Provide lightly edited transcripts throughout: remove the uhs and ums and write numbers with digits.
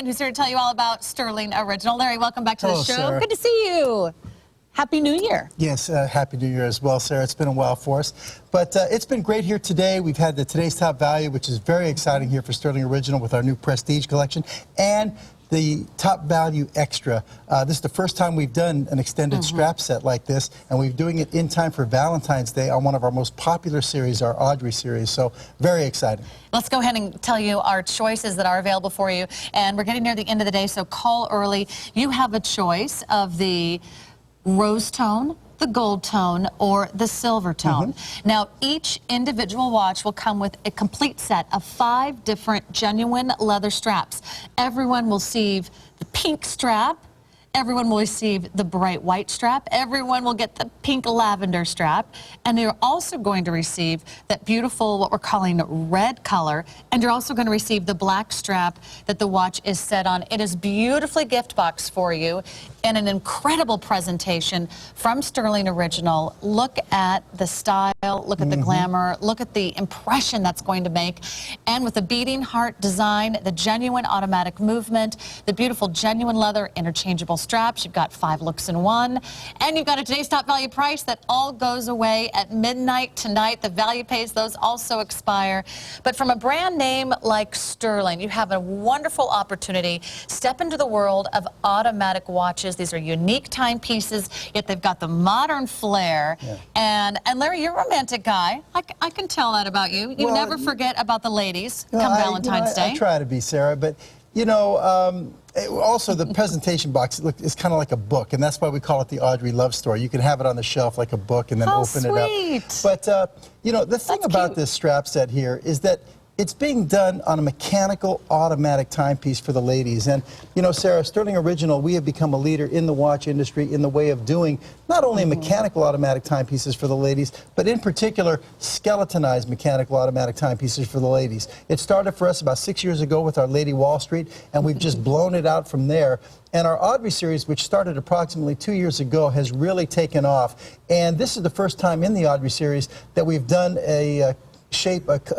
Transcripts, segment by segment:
Magen, who's here to tell you all about Stuhrling Original. Larry, welcome back to the show. Sarah. Good to see you. Happy New Year. Yes, Happy New Year as well, Sarah. It's been a while for us. But it's been great here today. We've had the Today's Top Value, which is very exciting here for Stuhrling Original with our new Prestige collection, and the Top Value Extra. This is the first time we've done an extended strap set like this, and we're doing it in time for Valentine's Day on one of our most popular series, our Audrey series. So very exciting. Let's go ahead and tell you our choices that are available for you. And we're getting near the end of the day, so call early. You have a choice of the rose tone, the gold tone, or the silver tone. Now, each individual watch will come with a complete set of 5 different genuine leather straps. Everyone will receive the pink strap. Everyone will receive the bright white strap. Everyone will get the pink lavender strap. And they're also going to receive that beautiful, what we're calling red color. And you're also going to receive the black strap that the watch is set on. It is beautifully gift boxed for you in an incredible presentation from Stuhrling Original. Look at the style, look at the glamour, look at the impression that's going to make. And with the beating heart design, the genuine automatic movement, the beautiful genuine leather interchangeable straps, you've got 5 looks in one, and you've got a Today's Top Value price that all goes away at midnight tonight. The value pays, those also expire. But from a brand name like Stuhrling, you have a wonderful opportunity. Step into the world of automatic watches. These are unique timepieces, yet they've got the modern flair. And Larry, you're a romantic guy. I can tell that about you. You never forget about the ladies come Valentine's Day. I try to be, Sarah, but you know, also the presentation box is kind of like a book, and that's why we call it the Audrey Love Story. You can have it on the shelf like a book and then open it up. But you know, the thing about this strap set here is that it's being done on a mechanical automatic timepiece for the ladies. And, you know, Sarah, Stuhrling Original, we have become a leader in the watch industry in the way of doing not only mechanical automatic timepieces for the ladies, but in particular, skeletonized mechanical automatic timepieces for the ladies. It started for us about 6 years ago with our Lady Wall Street, and we've just blown it out from there. And our Audrey series, which started approximately 2 years ago, has really taken off. And this is the first time in the Audrey series that we've done an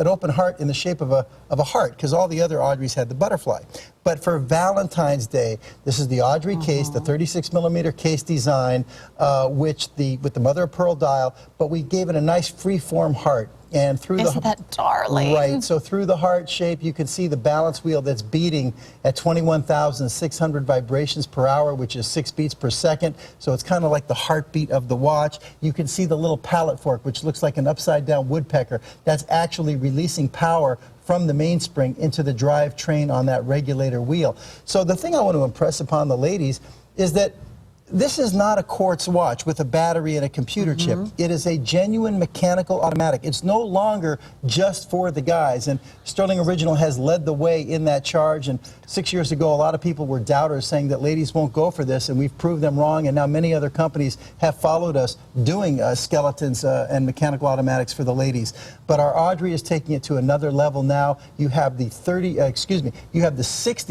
open heart in the shape of a heart, because all the other Audreys had the butterfly. But for Valentine's Day, this is the Audrey case, the 36mm case design, with the mother of pearl dial, but we gave it a nice free-form heart. And through Isn't that darling? Right, so through the heart shape, you can see the balance wheel that's beating at 21,600 vibrations per hour, which is 6 beats per second. So it's kind of like the heartbeat of the watch. You can see the little pallet fork, which looks like an upside-down woodpecker. That's actually releasing power from the mainspring into the drive train on that regulator wheel. So the thing I want to impress upon the ladies is that this is not a quartz watch with a battery and a computer chip. It is a genuine mechanical automatic. It's no longer just for the guys. And Stuhrling Original has led the way in that charge. And 6 years ago, a lot of people were doubters saying that ladies won't go for this, and we've proved them wrong. And now many other companies have followed us doing skeletons and mechanical automatics for the ladies. But our Audrey is taking it to another level now. You have the 60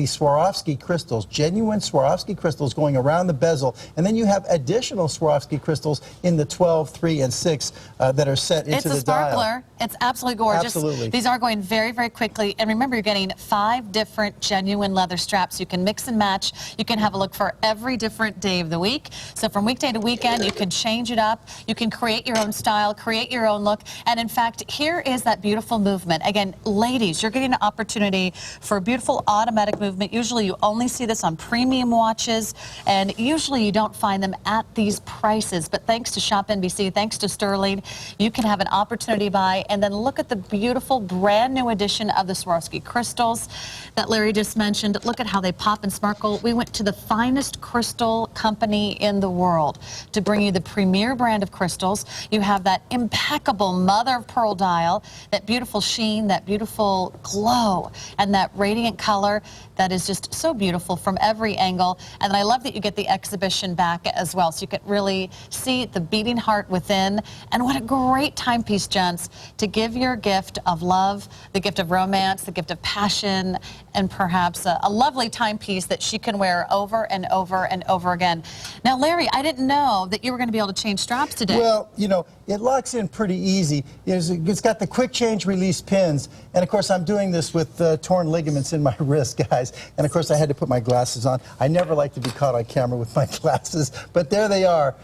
Swarovski crystals, genuine Swarovski crystals going around the bezel. And then you have additional Swarovski crystals in the 12, 3, and 6 that are set into the dial. It's a sparkler. It's absolutely gorgeous. Absolutely. These are going very, very quickly. And remember, you're getting 5 different genuine leather straps. You can mix and match. You can have a look for every different day of the week. So from weekday to weekend, you can change it up. You can create your own style, create your own look. And in fact, here is that beautiful movement. Again, ladies, you're getting an opportunity for a beautiful automatic movement. Usually you only see this on premium watches, and usually you don't find them at these prices. But thanks to ShopNBC, thanks to Stuhrling, you can have an opportunity to buy. And then look at the beautiful brand new edition of the Swarovski crystals that Larry just mentioned. Look at how they pop and sparkle. We went to the finest crystal company in the world to bring you the premier brand of crystals. You have that impeccable mother of pearl dial, that beautiful sheen, that beautiful glow, and that radiant color that is just so beautiful from every angle. And I love that you get the exhibition vibration back as well, so you can really see the beating heart within. And what a great timepiece, gents, to give your gift of love, the gift of romance, the gift of passion, and perhaps a lovely timepiece that she can wear over and over and over again. Now, Larry, I didn't know that you were going to be able to change straps today. Well, you know, it locks in pretty easy. It's got the quick change release pins, and of course I'm doing this with torn ligaments in my wrist, guys, and of course I had to put my glasses on. I never like to be caught on camera with my glasses, but there they are,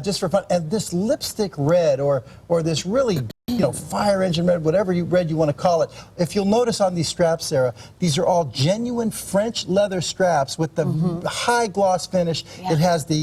just for fun. And this lipstick red, or this really, you know, fire engine red, whatever red you want to call it. If you'll notice on these straps, Sarah, these are all genuine French leather straps with the high gloss finish. Yeah. It has the,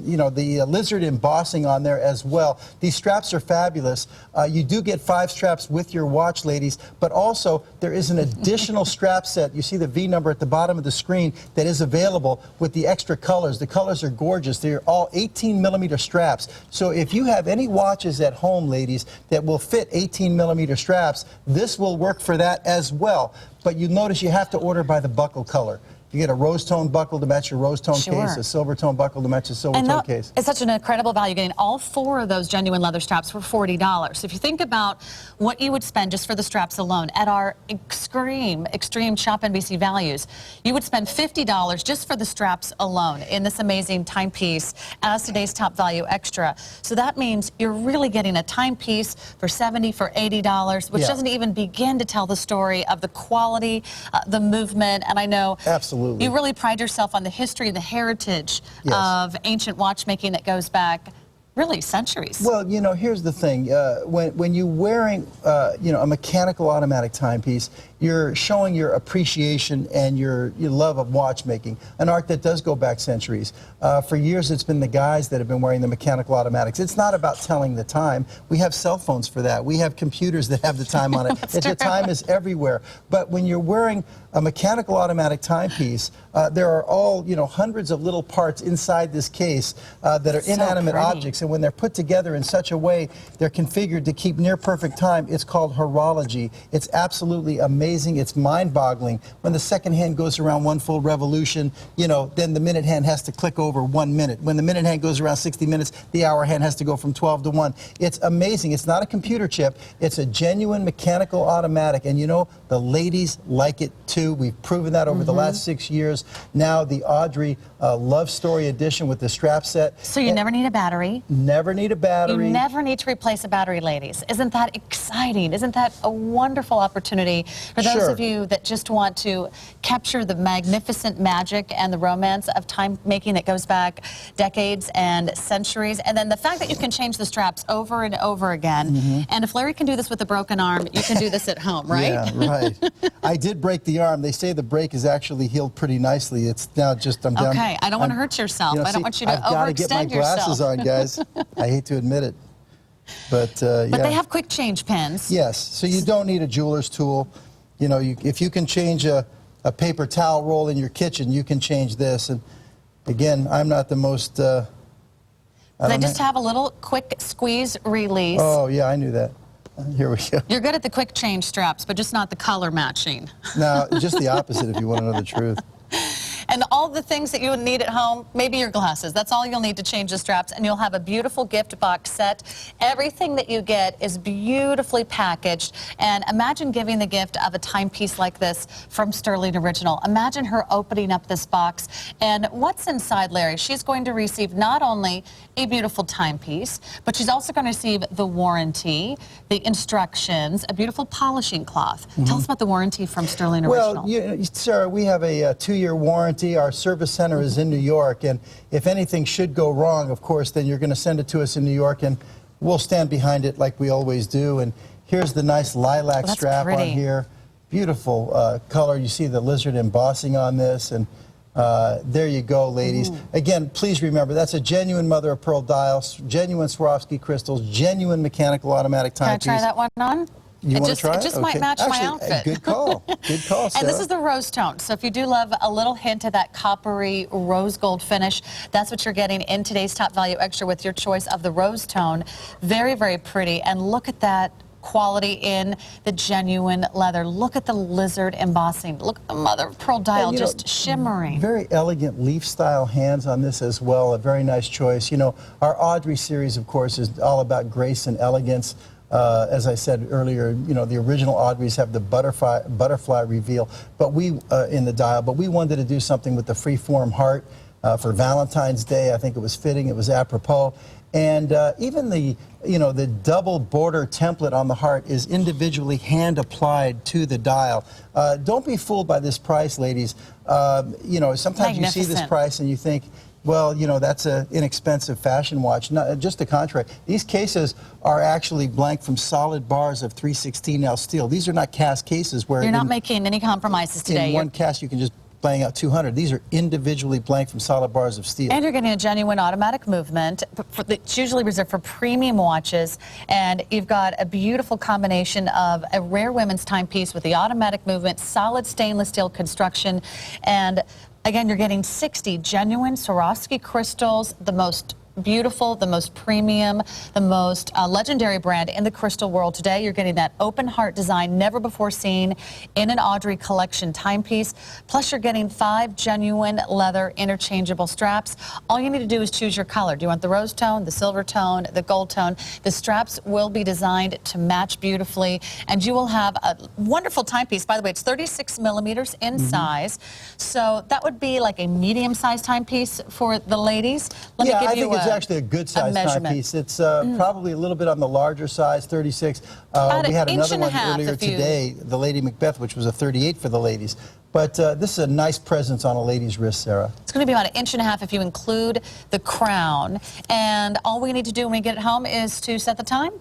you know, the lizard embossing on there as well. These straps are fabulous. You do get 5 straps with your watch, ladies, but also there is an additional strap set. You see the V number at the bottom of the screen that is available with the extra colors. The colors are gorgeous. They're all 18mm straps. So if you have any watches at home, ladies, that will fit 18mm straps, this will work for that as well. But you notice you have to order by the buckle color. You get a rose tone buckle to match your rose tone case, a silver tone buckle to match a silver tone case. It's such an incredible value, getting all 4 of those genuine leather straps for $40. So if you think about what you would spend just for the straps alone at our extreme ShopNBC values, you would spend $50 just for the straps alone in this amazing timepiece as today's top value extra. So that means you're really getting a timepiece for $70, for $80, which doesn't even begin to tell the story of the quality, the movement, and I know Absolutely. you really pride yourself on the history and the heritage of ancient watchmaking that goes back really centuries. Well, you know, here's the thing. When you're wearing, you know, a mechanical automatic timepiece, you're showing your appreciation and your love of watchmaking, an art that does go back centuries. For years, it's been the guys that have been wearing the mechanical automatics. It's not about telling the time. We have cell phones for that. We have computers that have the time on it. The time is everywhere. But when you're wearing a mechanical automatic timepiece, there are all, you know, hundreds of little parts inside this case that are inanimate objects. And when they're put together in such a way, they're configured to keep near perfect time. It's called horology. It's absolutely amazing. It's mind-boggling. When the second hand goes around 1 full revolution, you know, then the minute hand has to click over 1 minute. When the minute hand goes around 60 minutes, the hour hand has to go from 12 to 1. It's amazing. It's not a computer chip. It's a genuine mechanical automatic. And you know, the ladies like it too. We've proven that over the last 6 years. Now the Audrey Love Story edition with the strap set. So you never need a battery. Never need a battery. You never need to replace a battery, ladies. Isn't that exciting? Isn't that a wonderful opportunity for those of you that just want to capture the magnificent magic and the romance of time making that goes back decades and centuries? And then the fact that you can change the straps over and over again. And if Larry can do this with a broken arm, you can do this at home, right? Yeah, right. I did break the arm. They say the break is actually healed pretty nicely. It's now just, I'm down. Okay, I don't want to hurt yourself. You know, I don't want you to I've got to get my overextend glasses yourself. on, guys. I hate to admit it. But But they have quick change pins. Yes, so you don't need a jeweler's tool. You know, if you can change a paper towel roll in your kitchen, you can change this. And again, I'm not the most... They just have a little quick squeeze release. Oh, yeah, I knew that. Here we go. You're good at the quick change straps, but just not the color matching. No, just the opposite if you want to know the truth. And all the things that you would need at home, maybe your glasses. That's all you'll need to change the straps, and you'll have a beautiful gift box set. Everything that you get is beautifully packaged. And imagine giving the gift of a timepiece like this from Stuhrling Original. Imagine her opening up this box. And what's inside, Larry? She's going to receive not only a beautiful timepiece, but she's also going to receive the warranty, the instructions, a beautiful polishing cloth. Tell us about the warranty from Stuhrling Original. Well, Sarah, we have a 2-year warranty. Our service center is in New York, and if anything should go wrong, of course, then you're going to send it to us in New York, and we'll stand behind it like we always do. And here's the nice lilac strap on here. Beautiful color. You see the lizard embossing on this, and there you go, ladies. Again, please remember, that's a genuine mother of pearl dial, genuine Swarovski crystals, genuine mechanical automatic timepiece. Can I try that one on? You want to try it? It just might match my outfit. Good call. Good call, Sarah. And this is the rose tone. So if you do love a little hint of that coppery rose gold finish, that's what you're getting in today's Top Value Extra with your choice of the rose tone. Very, very pretty. And look at that quality in the genuine leather. Look at the lizard embossing. Look at the mother of pearl dial just shimmering. Very elegant leaf-style hands on this as well. A very nice choice. You know, our Audrey series, of course, is all about grace and elegance. As I said earlier, you know, the original Audreys have the butterfly reveal, but we in the dial. But we wanted to do something with the free-form heart for Valentine's Day. I think it was fitting. It was apropos. And even the, you know, the double border template on the heart is individually hand applied to the dial. Don't be fooled by this price, ladies. You know, sometimes you see this price and you think, well, you know, that's an inexpensive fashion watch. No, just the contrary. These cases are actually blank from solid bars of 316L steel. These are not cast cases where you're not making any compromises today. In one cast, you can just bang out 200. These are individually blank from solid bars of steel. And you're getting a genuine automatic movement. It's usually reserved for premium watches. And you've got a beautiful combination of a rare women's timepiece with the automatic movement, solid stainless steel construction. And again, you're getting 60 genuine Swarovski crystals, the most beautiful, the most premium, the most legendary brand in the crystal world today. You're getting that open heart design never before seen in an Audrey collection timepiece. Plus you're getting 5 genuine leather interchangeable straps. All you need to do is choose your color. Do you want the rose tone, the silver tone, the gold tone? The straps will be designed to match beautifully, and you will have a wonderful timepiece. By the way, it's 36 millimeters in size, so that would be like a medium-sized timepiece for the ladies. Let me give you it's actually a good size timepiece. It's probably a little bit on the larger size, 36. About we had an another inch and a one half earlier today, the Lady Macbeth, which was a 38 for the ladies. But this is a nice presence on a lady's wrist, Sarah. It's going to be about 1.5 inches if you include the crown. And all we need to do when we get it home is to set the time.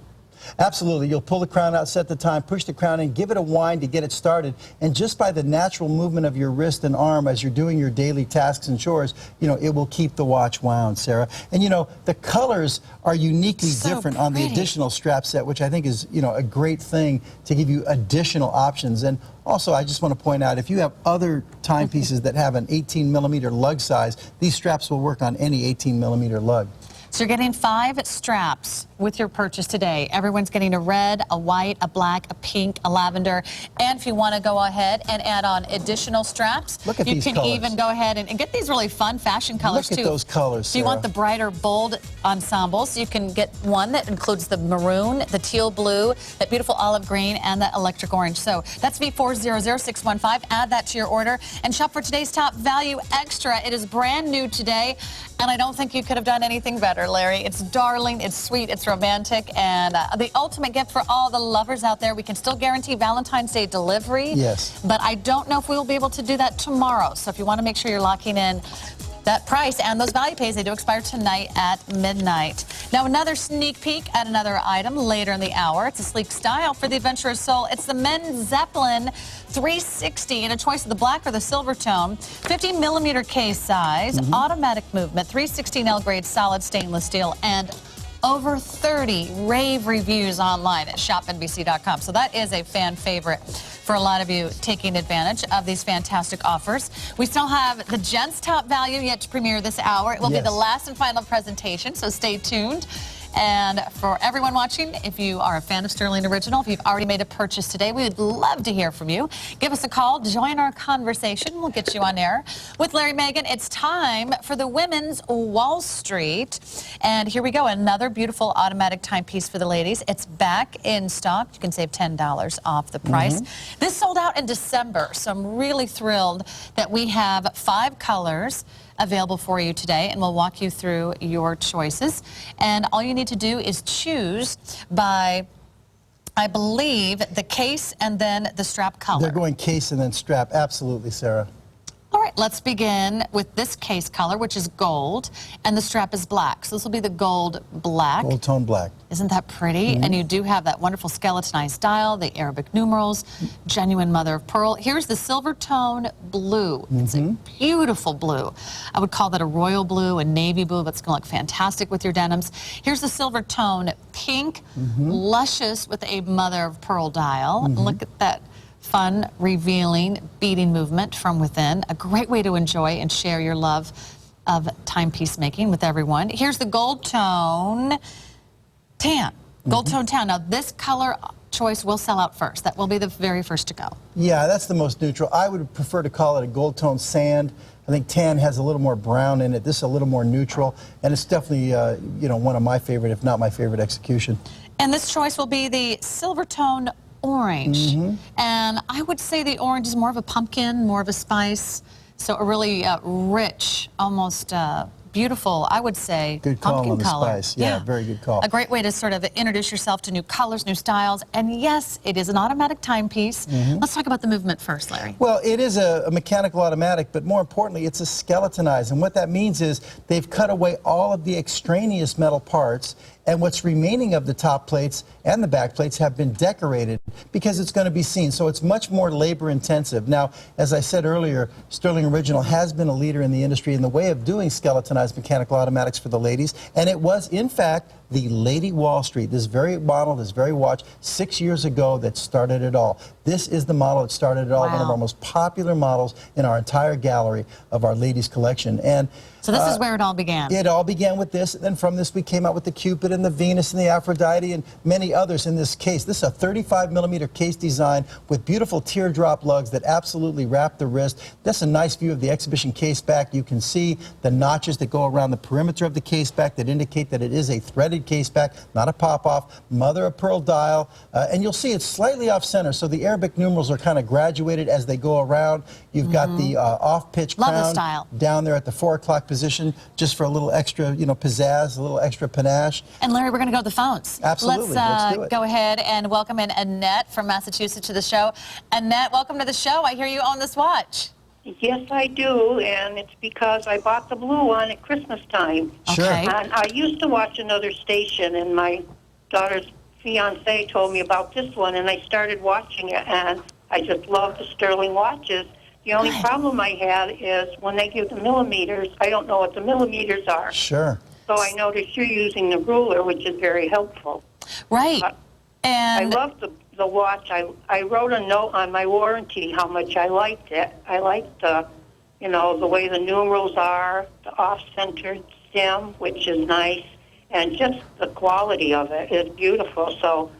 Absolutely. You'll pull the crown out, set the time, push the crown in, give it a wind to get it started. And just by the natural movement of your wrist and arm as you're doing your daily tasks and chores, you know, it will keep the watch wound, Sarah. And, you know, the colors are uniquely different on the additional strap set, which I think is, you know, a great thing to give you additional options. And also, I just want to point out, if you have other timepieces that have an 18-millimeter lug size, these straps will work on any 18-millimeter lug. So you're getting 5 straps with your purchase today. Everyone's getting a red, a white, a black, a pink, a lavender. And if you want to go ahead and add on additional straps, you can even go ahead and get these really fun fashion colors too. Look at those colors, So you want the brighter, bold ensembles. You can get one that includes the maroon, the teal blue, that beautiful olive green, and the electric orange. So that's V400615. Add that to your order and shop for today's top value extra. It is brand new today, and I don't think you could have done anything better, Larry. It's darling, it's sweet, it's romantic, and the ultimate gift for all the lovers out there. We can still guarantee Valentine's Day delivery. Yes. But I don't know if we will be able to do that tomorrow. So if you want to make sure you're locking in that price and those value pays, they do expire tonight at midnight. Now another sneak peek at another item later in the hour. It's a sleek style for the adventurous soul. It's the men's Zeppelin 360 in a choice of the black or the silver tone. 50-millimeter case size, automatic movement, 316L grade solid stainless steel, and over 30 rave reviews online at ShopNBC.com. So that is a fan favorite for a lot of you taking advantage of these fantastic offers. We still have the gents top value yet to premiere this hour. It will be the last and final presentation, so stay tuned. And for everyone watching, if you are a fan of Stuhrling Original, if you've already made a purchase today, we would love to hear from you. Give us a call, join our conversation. We'll get you on air. With Larry Magen, it's time for the Women's Wall Street. And here we go, another beautiful automatic timepiece for the ladies. It's back in stock. You can save $10 off the price. This sold out in December, so I'm really thrilled that we have 5 colors available for you today, and we'll walk you through your choices. And all you need to do is choose by, I believe, the case and then the strap color. They're going case and then strap. Absolutely, Sarah. All right, let's begin with this case color, which is gold, and the strap is black. So this will be the gold black. Gold tone black. Isn't that pretty? And you do have that wonderful skeletonized dial, the Arabic numerals, genuine mother of pearl. Here's the silver tone blue. It's a beautiful blue. I would call that a royal blue, a navy blue. That's going to look fantastic with your denims. Here's the silver tone pink, luscious with a mother of pearl dial. Look at that fun, revealing, beading movement from within. A great way to enjoy and share your love of timepiece making with everyone. Here's the gold tone tan. Gold tone tan. Now this color choice will sell out first. That will be the very first to go. Yeah, that's the most neutral. I would prefer to call it a gold tone sand. I think tan has a little more brown in it. This is a little more neutral, and it's definitely you know, one of my favorite, if not my favorite, execution. And this choice will be the silver tone orange. And I would say the orange is more of a pumpkin, more of a spice. So a really rich, almost beautiful, I would say, good call pumpkin on the color. spice. Yeah, very good call. A great way to sort of introduce yourself to new colors, new styles. And yes, it is an automatic timepiece. Let's talk about the movement first, Larry. Well, it is a mechanical automatic, but more importantly, it's a skeletonized. And what that means is they've cut away all of the extraneous metal parts, and what's remaining of the top plates and the back plates have been decorated because it's going to be seen. So it's much more labor intensive. Now, as I said earlier, Stuhrling Original has been a leader in the industry in the way of doing skeletonized mechanical automatics for the ladies, and it was, in fact, the Lady Wall Street, this very model, this very watch, 6 years ago that started it all. This is the model that started it all, one of our most popular models in our entire gallery of our ladies collection. And so this is where it all began. It all began with this, and then from this we came out with the Cupid and the Venus and the Aphrodite and many others in this case. This is a 35mm case design with beautiful teardrop lugs that absolutely wrap the wrist. That's a nice view of the exhibition case back. You can see the notches that go around the perimeter of the case back that indicate that it is a threaded case back, not a pop-off, mother of pearl dial, and you'll see it's slightly off-center, so the Arabic numerals are kind of graduated as they go around. You've got the off-pitch crown down there at the 4 o'clock position, just for a little extra, you know, pizzazz, a little extra panache. And Larry, we're going to go to the phones. Absolutely. Let's do it. Go ahead and welcome in Annette from Massachusetts to the show. Annette, welcome to the show. I hear you own this watch. Yes, I do, and it's because I bought the blue one at Christmas time. Sure. Okay. And I used to watch another station, and my daughter's fiancé told me about this one, and I started watching it, and I just love the Stuhrling watches. The only problem I had is when they give the millimeters, I don't know what the millimeters are. Sure. So I noticed you're using the ruler, which is very helpful. Right. I love the watch. I wrote a note on my warranty how much I liked it. I liked the, you know, the way the numerals are, the off-centered stem, which is nice, and just the quality of it is beautiful. So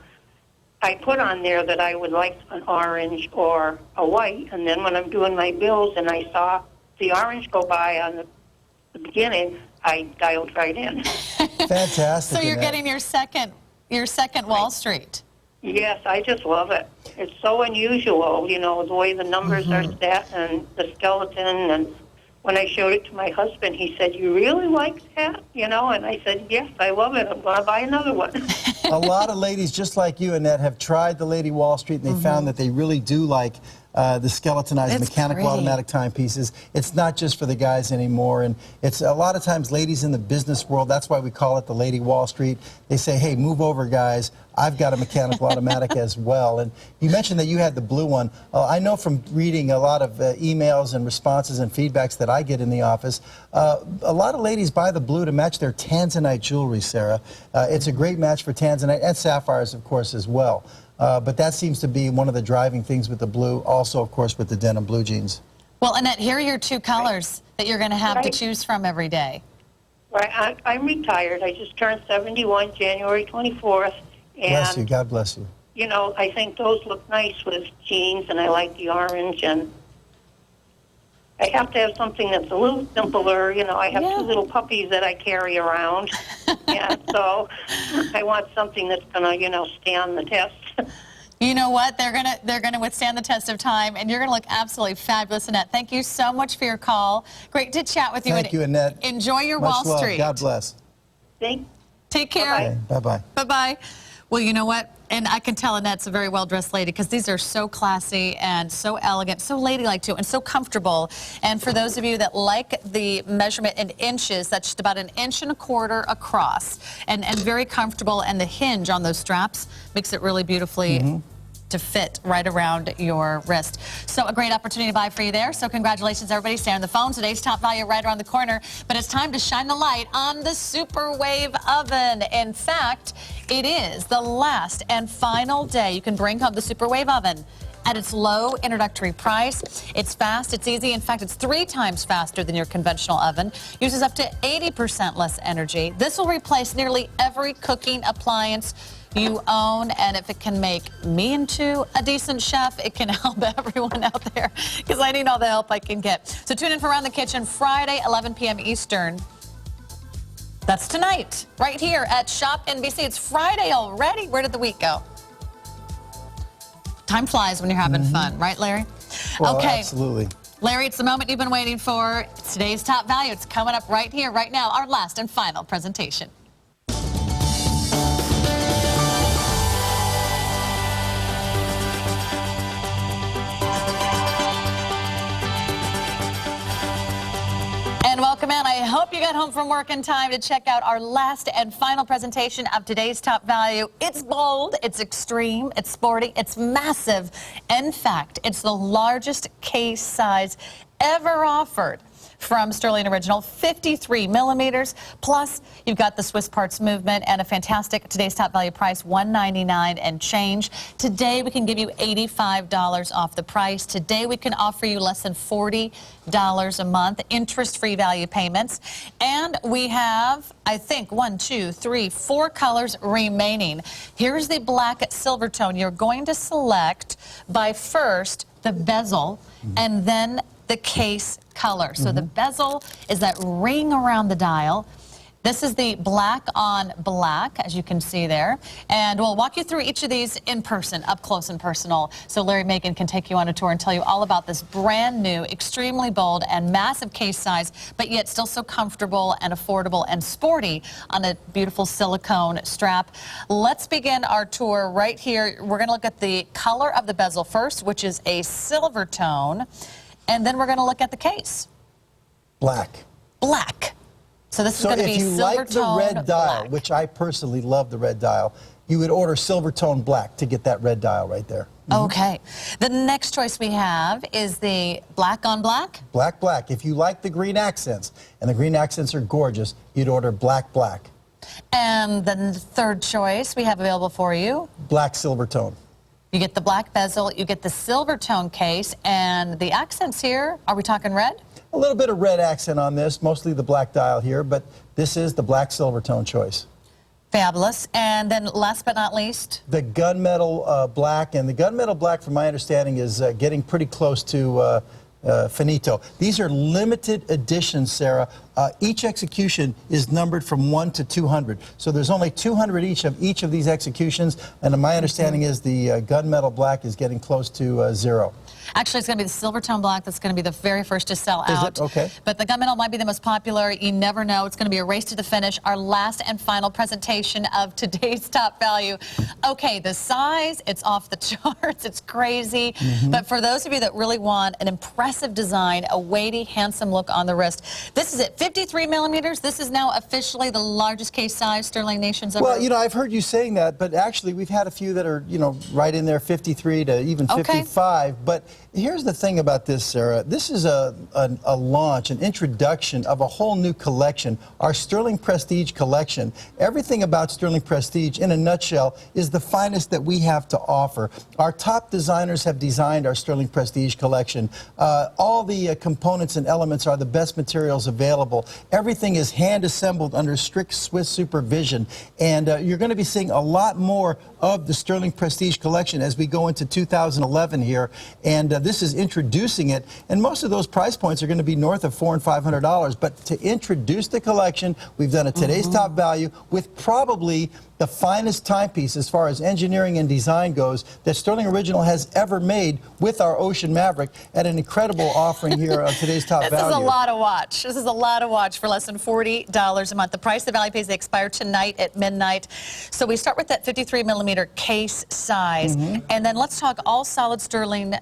I put on there that I would like an orange or a white, and then when I'm doing my bills and I saw the orange go by on the beginning, I dialed right in. Fantastic. So you're Annette. getting your second Wall Street. Yes, I just love it. It's so unusual, you know, the way the numbers are set and the skeleton. And when I showed it to my husband, he said, "You really like that?" You know, and I said, "Yes, I love it. I'm going to buy another one." A lot of ladies just like you, Annette, have tried the Lady Wall Street, and they found that they really do like the skeletonized mechanical automatic timepieces. It's not just for the guys anymore, and it's a lot of times ladies in the business world, that's why we call it the Lady Wall Street. They say, "Hey, move over, guys. I've got a mechanical automatic as well." And you mentioned that you had the blue one. I know from reading a lot of emails and responses and feedbacks that I get in the office, a lot of ladies buy the blue to match their tanzanite jewelry, Sarah. It's a great match for tanzanite and sapphires, of course, as well. But that seems to be one of the driving things with the blue, also, of course, with the denim blue jeans. Well, Annette, here are your two colors that you're going to have to choose from every day. Right, I'm retired. I just turned 71 January 24th. And, Bless you. God bless you. You know, I think those look nice with jeans, and I like the orange. And I have to have something that's a little simpler. You know, I have two little puppies that I carry around. And so I want something that's going to, you know, stand the test. You know what? They're gonna withstand the test of time, and you're gonna look absolutely fabulous, Annette. Thank you so much for your call. Great to chat with you. Thank you, Annette. Enjoy your Much Wall love. Street. God bless. Take care. Okay, bye-bye. Bye-bye. Well, you know what? And I can tell Annette's a very well-dressed lady because these are so classy and so elegant, so ladylike too, and so comfortable. And for those of you that like the measurement in inches, that's just about 1.25 inches across, and very comfortable. And the hinge on those straps makes it really beautifully to fit right around your wrist. So a great opportunity to buy for you there. So congratulations, everybody. Stay on the phone. Today's top value right around the corner. But it's time to shine the light on the Superwave oven. In fact, it is the last and final day you can bring home the Superwave oven at its low introductory price. It's fast, it's easy. In fact, it's 3 times faster than your conventional oven. Uses up to 80% less energy. This will replace nearly every cooking appliance you own, and if it can make me into a decent chef, it can help everyone out there, because I need all the help I can get. So tune in for Around the Kitchen Friday, 11 p.m. Eastern. That's tonight, right here at ShopNBC. It's Friday already. Where did the week go? Time flies when you're having fun, right, Larry? Well, okay. absolutely. Larry, it's the moment you've been waiting for. It's today's top value. It's coming up right here, right now, our last and final presentation. And welcome in. I hope you got home from work in time to check out our last and final presentation of today's top value. It's bold, it's extreme, it's sporty, it's massive. In fact, it's the largest case size ever offered from Stuhrling Original, 53 millimeters. Plus, you've got the Swiss parts movement and a fantastic today's top value price, $199 and change. Today, we can give you $85 off the price. Today, we can offer you less than $40 a month, interest-free value payments. And we have, I think, 4 colors remaining. Here's the black silver tone. You're going to select by first the bezel and then the case color. So the bezel is that ring around the dial. This is the black on black, as you can see there. And we'll walk you through each of these in person, up close and personal. So Larry Magen can take you on a tour and tell you all about this brand new, extremely bold and massive case size, but yet still so comfortable and affordable and sporty on a beautiful silicone strap. Let's begin our tour right here. We're going to look at the color of the bezel first, which is a silver tone. And then we're going to look at the case. Black. Black. So this is going to be silver tone So if you like the red dial, black. which I personally love the red dial, you would order silver tone black to get that red dial right there. Okay. The next choice we have is the black on black. Black, black. If you like the green accents, and the green accents are gorgeous, you'd order black, black. And then the third choice we have available for you. Black silver tone. You get the black bezel, you get the silver tone case, and the accents here, are we talking red? A little bit of red accent on this, mostly the black dial here, but this is the black silver tone choice. Fabulous. And then last but not least, The gunmetal black, and the gunmetal black, from my understanding, is getting pretty close to finito. These are limited editions, Sarah. Each execution is numbered from 1 to 200. So there's only 200 each of these executions, and my understanding is the gunmetal black is getting close to 0. actually it's going to be the silver tone black that's going to be the very first to sell Is out. it? Okay. But the gunmetal might be the most popular. You never know. It's going to be a race to the finish. Our last and final presentation of today's top value. Okay, the size, it's off the charts. It's crazy. But for those of you that really want an impressive design, a weighty, handsome look on the wrist, this is it. 53 millimeters. This is now officially the largest case size Stuhrling Nation's ever. Well, you know, I've heard you saying that, but actually we've had a few that are, you know, right in there, 53 to even 55. But here's the thing about this, Sarah. This is a launch, an introduction of a whole new collection, our Stuhrling Prestige collection. Everything about Stuhrling Prestige, in a nutshell, is the finest that we have to offer. Our top designers have designed our Stuhrling Prestige collection. All the components and elements are the best materials available. Everything is hand-assembled under strict Swiss supervision. And you're going to be seeing a lot more of the Stuhrling Prestige collection as we go into 2011 here. And this is introducing it. And most of those price points are going to be north of $400 and $500. But to introduce the collection, we've done a today's top value with probably the finest timepiece as far as engineering and design goes that Stuhrling Original has ever made with our Ocean Maverick at an incredible offering here of today's top value. This is a lot of watch. This is a lot of watch for less than $40 a month. The price the value pays, they expire tonight at midnight. So we start with that 53 millimeter case size. And then let's talk all solid Stuhrling,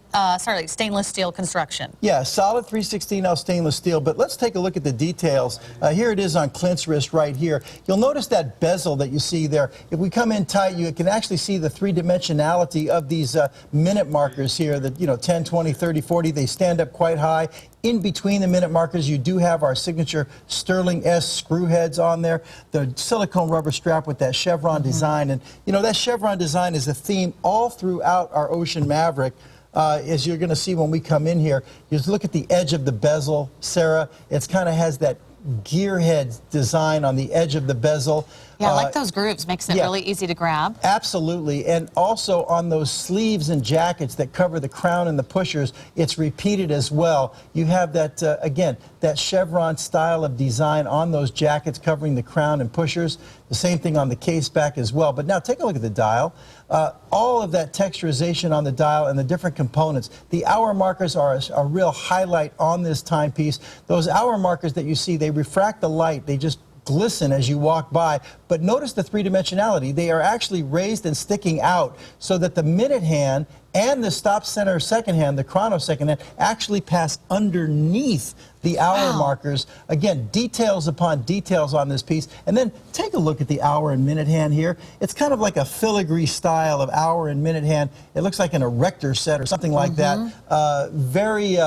stainless steel construction. Yeah, solid 316L stainless steel, but let's take a look at the details. Here it is on Clint's wrist right here. You'll notice that bezel that you see there. If we come in tight, you can actually see the three-dimensionality of these minute markers here, that, you know, 10, 20, 30, 40, they stand up quite high. In between the minute markers, you do have our signature Stuhrling S screw heads on there, the silicone rubber strap with that chevron design. And, you know, that chevron design is a theme all throughout our Ocean Maverick. As you're going to see when we come in here, you just look at the edge of the bezel, Sarah. It kind of has that gearhead design on the edge of the bezel. Yeah, I like those grooves. Makes it really easy to grab. Absolutely. And also on those sleeves and jackets that cover the crown and the pushers, it's repeated as well. You have that, again, that chevron style of design on those jackets covering the crown and pushers. The same thing on the case back as well. But now take a look at the dial. All of that texturization on the dial and the different components. The hour markers are a real highlight on this timepiece. Those hour markers that you see, they refract the light. They just glisten as you walk by, but notice the three-dimensionality. They are actually raised and sticking out so that the minute hand and the stop center second hand, the chrono second hand, actually pass underneath the hour markers. Again, details upon details on this piece. And then take a look at the hour and minute hand here. It's kind of like a filigree style of hour and minute hand. It looks like an erector set or something like that. Very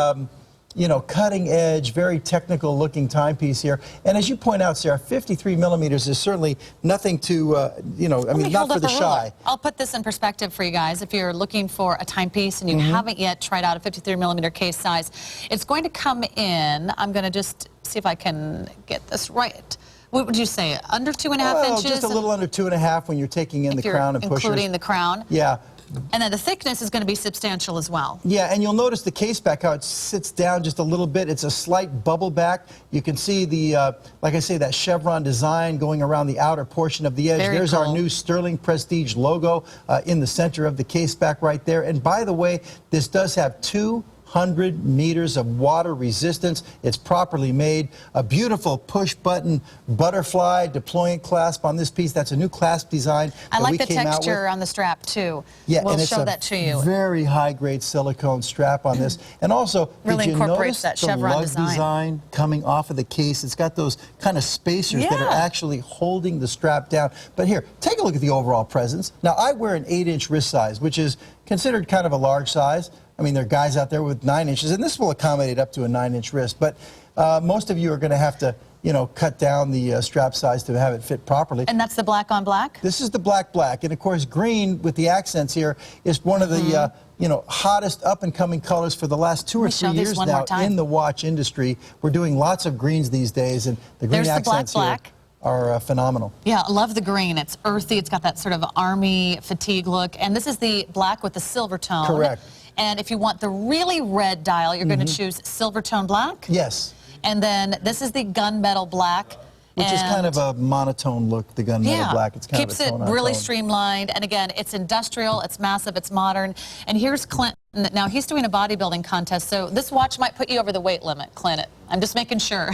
you know, cutting edge, very technical looking timepiece here. And as you point out, Sarah, 53 millimeters is certainly nothing to, you know, I mean, not for the shy. I'll put this in perspective for you guys. If you're looking for a timepiece and you haven't yet tried out a 53 millimeter case size, it's going to come in, I'm going to just see if I can get this right. What would you say, under 2.5 inches? Just a little under 2.5 when you're taking in the crown and pushers. Including the crown? Yeah. And then the thickness is going to be substantial as well. Yeah, and you'll notice the case back, how it sits down just a little bit. It's a slight bubble back. You can see the, like I say, that chevron design going around the outer portion of the edge. There's our new Stuhrling Prestige logo in the center of the case back right there. And by the way, this does have 200 meters of water resistance. It's properly made. A beautiful push button butterfly deployant clasp on this piece. That's a new clasp design. I like the texture on the strap too. Yeah, we'll and it's show that to you. Very high grade silicone strap on this. And also, really did you incorporates notice that the chevron lug design coming off of the case? It's got those kind of spacers that are actually holding the strap down. But here, take a look at the overall presence. Now, I wear an 8-inch wrist size, which is considered kind of a large size. I mean, there are guys out there with 9 inches, and this will accommodate up to a 9-inch wrist. But most of you are going to have to, you know, cut down the strap size to have it fit properly. And that's the black on black? This is the black. And of course, green with the accents here is one of the, you know, hottest up-and-coming colors for the last 2 or 3 years now in the watch industry. We're doing lots of greens these days, and the green accents here are phenomenal. Yeah, I love the green. It's earthy. It's got that sort of army fatigue look. And this is the black with the silver tone. Correct. And if you want the really red dial, you're going to choose silver tone black. Yes. And then this is the gunmetal black. Which is kind of a monotone look, the gunmetal black. It's kind keeps of a it really streamlined. And again, it's industrial, it's massive, it's modern. And here's Clinton. Now, he's doing a bodybuilding contest, so this watch might put you over the weight limit, Clinton. I'm just making sure.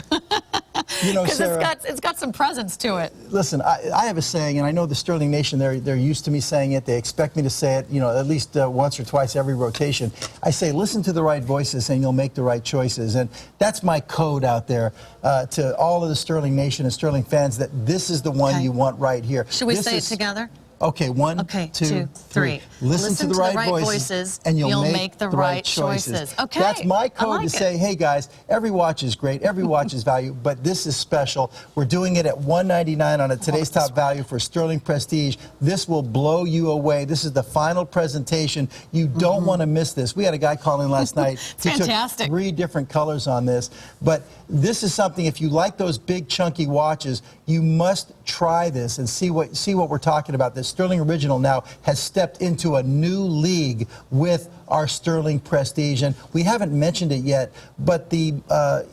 You know, Sarah, it's got some presence to it. Listen, I have a saying, and I know the Stuhrling Nation, they're used to me saying it. They expect me to say it, you know, at least once or twice every rotation. I say, listen to the right voices and you'll make the right choices. And that's my code out there to all of the Stuhrling Nation and Stuhrling fans, that this is the one you want right here. Should we say it together? Okay, one, two, three. Listen to the right voices, and you'll make the right choices. Okay. That's my code to say, hey guys, every watch is great, every watch is value, but this is special. We're doing it at $199 on a Today's Top Value for Stuhrling Prestige. This will blow you away. This is the final presentation. You don't want to miss this. We had a guy call in last night. It's fantastic. Took 3 different colors on this, but this is something, if you like those big chunky watches, you must try this and see what we're talking about. This Stuhrling Original now has stepped into a new league with our Stuhrling Prestige, and we haven't mentioned it yet, but the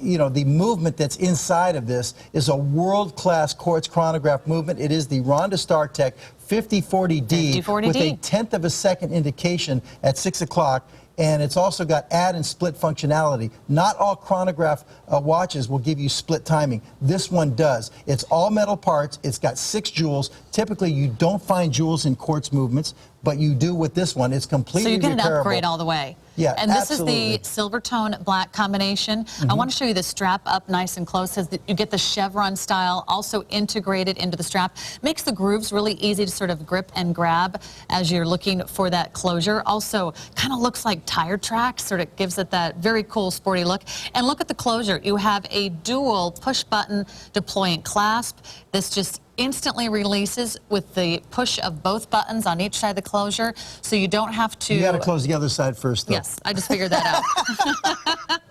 you know, the movement that's inside of this is a world-class quartz chronograph movement. It is the Ronda StarTech 5040D with a 1/10 of a second indication at 6 o'clock. And it's also got add and split functionality. Not all chronograph watches will give you split timing. This one does. It's all metal parts. It's got 6 jewels. Typically, you don't find jewels in quartz movements, but you do with this one. It's completely repairable. So you get an upgrade all the way. Yeah, and this is the silver tone black combination. I want to show you the strap up nice and close. So that you get the chevron style also integrated into the strap. Makes the grooves really easy to sort of grip and grab as you're looking for that closure. Also kind of looks like tire tracks, sort of gives it that very cool sporty look. And look at the closure. You have a dual push button deployant clasp. This just instantly releases with the push of both buttons on each side of the closure, so you don't have to... You got to close the other side first, though. Yes, I just figured that out.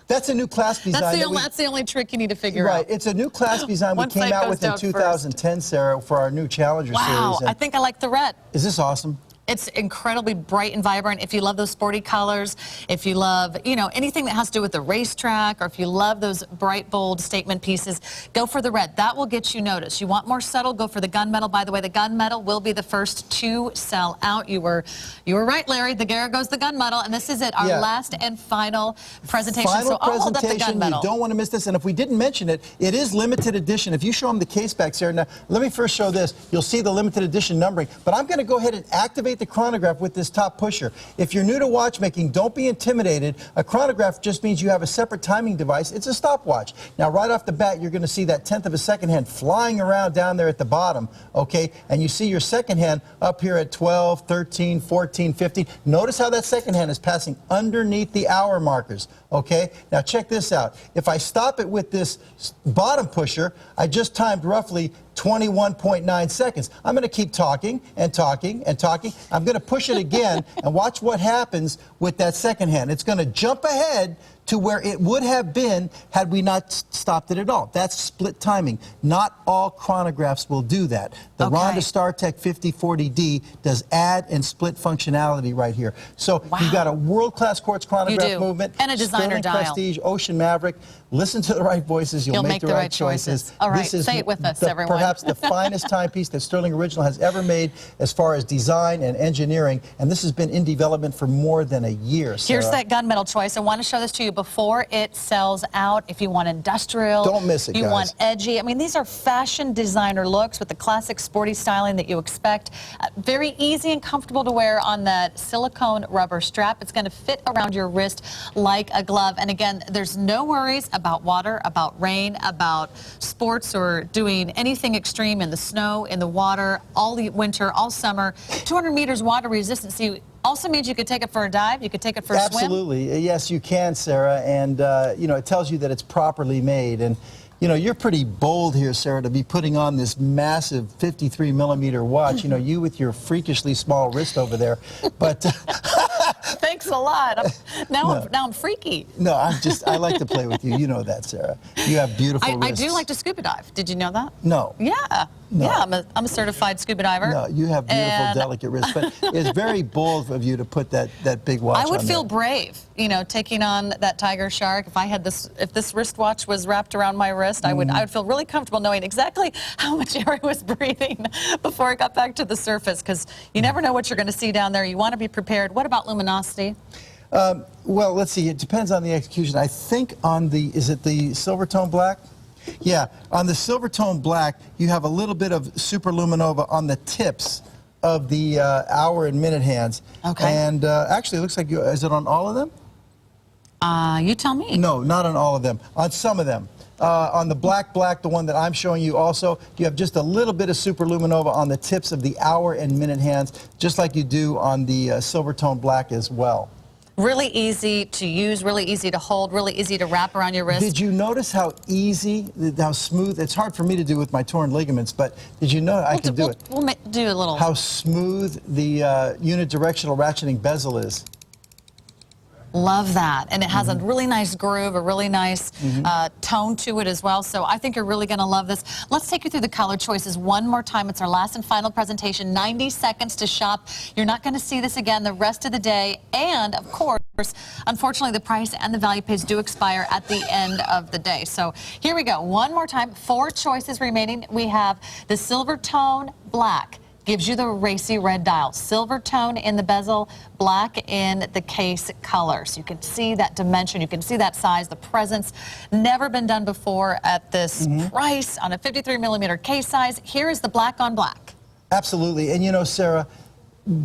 That's a new clasp design. That's the only trick you need to figure out. Right. It's a new clasp design we One came side out goes with in down 2010, Sarah, for our new Challenger Wow, series. I think I like the red. Is this awesome? It's incredibly bright and vibrant. If you love those sporty colors, if you love, you know, anything that has to do with the racetrack, or if you love those bright, bold statement pieces, go for the red. That will get you noticed. You want more subtle, go for the gunmetal. By the way, the gunmetal will be the first to sell out. You were right, Larry. There goes the gunmetal, and this is it, our last and final presentation. Final I'll hold up the presentation. You gunmetal. don't want to miss this. And if we didn't mention it, it is limited edition. If you show them the case back, Sarah, now let me first show this. You'll see the limited edition numbering. But I'm going to go ahead and activate the chronograph with this top pusher. If you're new to watchmaking, don't be intimidated. A chronograph just means you have a separate timing device. It's a stopwatch. Now, right off the bat, you're going to see that 1/10 of a second hand flying around down there at the bottom, okay? And you see your second hand up here at 12, 13, 14, 15. Notice how that second hand is passing underneath the hour markers, okay? Now, check this out. If I stop it with this bottom pusher, I just timed roughly 21.9 seconds. I'm going to keep talking and talking and talking. I'm going to push it again and watch what happens with that second hand. It's going to jump ahead to where it would have been had we not stopped it at all. That's split timing. Not all chronographs will do that. The Ronda StarTech 5040D does add and split functionality right here. So you've got a world-class quartz chronograph movement. And a designer Stuhrling dial. Prestige, Ocean Maverick. Listen to the right voices. You'll make the right choices. All right, This is say it with us, everyone. perhaps the finest timepiece that Stuhrling Original has ever made as far as design and engineering. And this has been in development for more than a year, Sarah. Here's that gunmetal choice. I want to show this to you before it sells out. If you want industrial, don't miss it, you guys. want edgy. I mean, these are fashion designer looks with the classic sporty styling that you expect. Very easy and comfortable to wear on that silicone rubber strap. It's going to fit around your wrist like a glove. And again, there's no worries about water, about rain, about sports or doing anything extreme in the snow, in the water, all the winter, all summer. 200 meters water resistance. Also means you could take it for a dive, you could take it for a swim. Absolutely. Yes, you can, Sarah. And, you know, it tells you that it's properly made. And, you know, you're pretty bold here, Sarah, to be putting on this massive 53 millimeter watch. You know, you with your freakishly small wrist over there. But Thanks a lot. Now I'm freaky. no, I like to play with you. You know that, Sarah. You have beautiful I wrists. do like to scuba dive. Did you know that? No. Yeah. No. Yeah, I'm a certified scuba diver. No, you have beautiful, delicate wrists. But it's very bold of you to put that big watch on I would feel there. brave, you know, taking on that tiger shark. If this wristwatch was wrapped around my wrist, I would feel really comfortable knowing exactly how much air I was breathing before I got back to the surface, because you never know what you're going to see down there. You want to be prepared. What about luminosity? Well, let's see. It depends on the execution. I think on is it the Silvertone Black? Yeah, on the Silvertone Black, you have a little bit of superluminova on the tips of the hour and minute hands. Okay. And actually, it looks like is it on all of them? You tell me. No, not on all of them. On some of them. On the black, the one that I'm showing you also, you have just a little bit of superluminova on the tips of the hour and minute hands, just like you do on the Silvertone Black as well. Really easy to use, really easy to hold, really easy to wrap around your wrist. Did you notice how easy, how smooth? It's hard for me to do with my torn ligaments, but did you know I can do it? We'll do a little. How smooth the unidirectional ratcheting bezel is. Love that. And it has a really nice groove, a really nice tone to it as well. So I think you're really going to love this. Let's take you through the color choices one more time. It's our last and final presentation. 90 seconds to shop. You're not going to see this again the rest of the day. And, of course, unfortunately, the price and the value pays do expire at the end of the day. So here we go. One more time. 4 choices remaining. We have the Silvertone Black. Gives you the racy red dial. Silver tone in the bezel, black in the case color. So you can see that dimension, you can see that size, the presence. Never been done before at this price on a 53 millimeter case size. Here is the black on black. Absolutely. And you know, Sarah,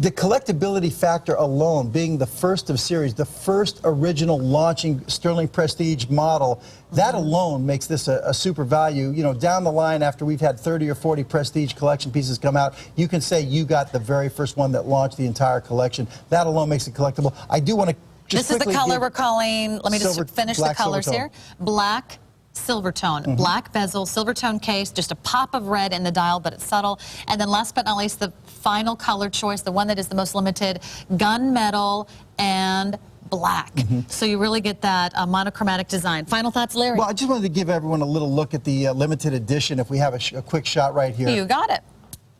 the collectability factor alone, being the first of series, the first original launching Stuhrling Prestige model, that alone makes this a super value. You know, down the line, after we've had 30 or 40 Prestige collection pieces come out, you can say you got the very first one that launched the entire collection. That alone makes it collectible. I do want to just This is the color we're calling, let me just finish the colors here. Black, Silvertone, black bezel, Silvertone case, just a pop of red in the dial, but it's subtle. And then last but not least, the final color choice, the one that is the most limited, gunmetal and black. So you really get that monochromatic design. Final thoughts, Larry? Well, I just wanted to give everyone a little look at the limited edition, if we have a quick shot right here. You got it.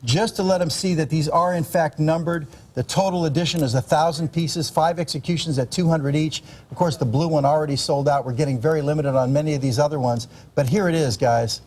Just to let them see that these are in fact numbered. The total edition is 1,000 pieces, 5 executions at 200 each. Of course, the blue one already sold out. We're getting very limited on many of these other ones. But here it is, guys.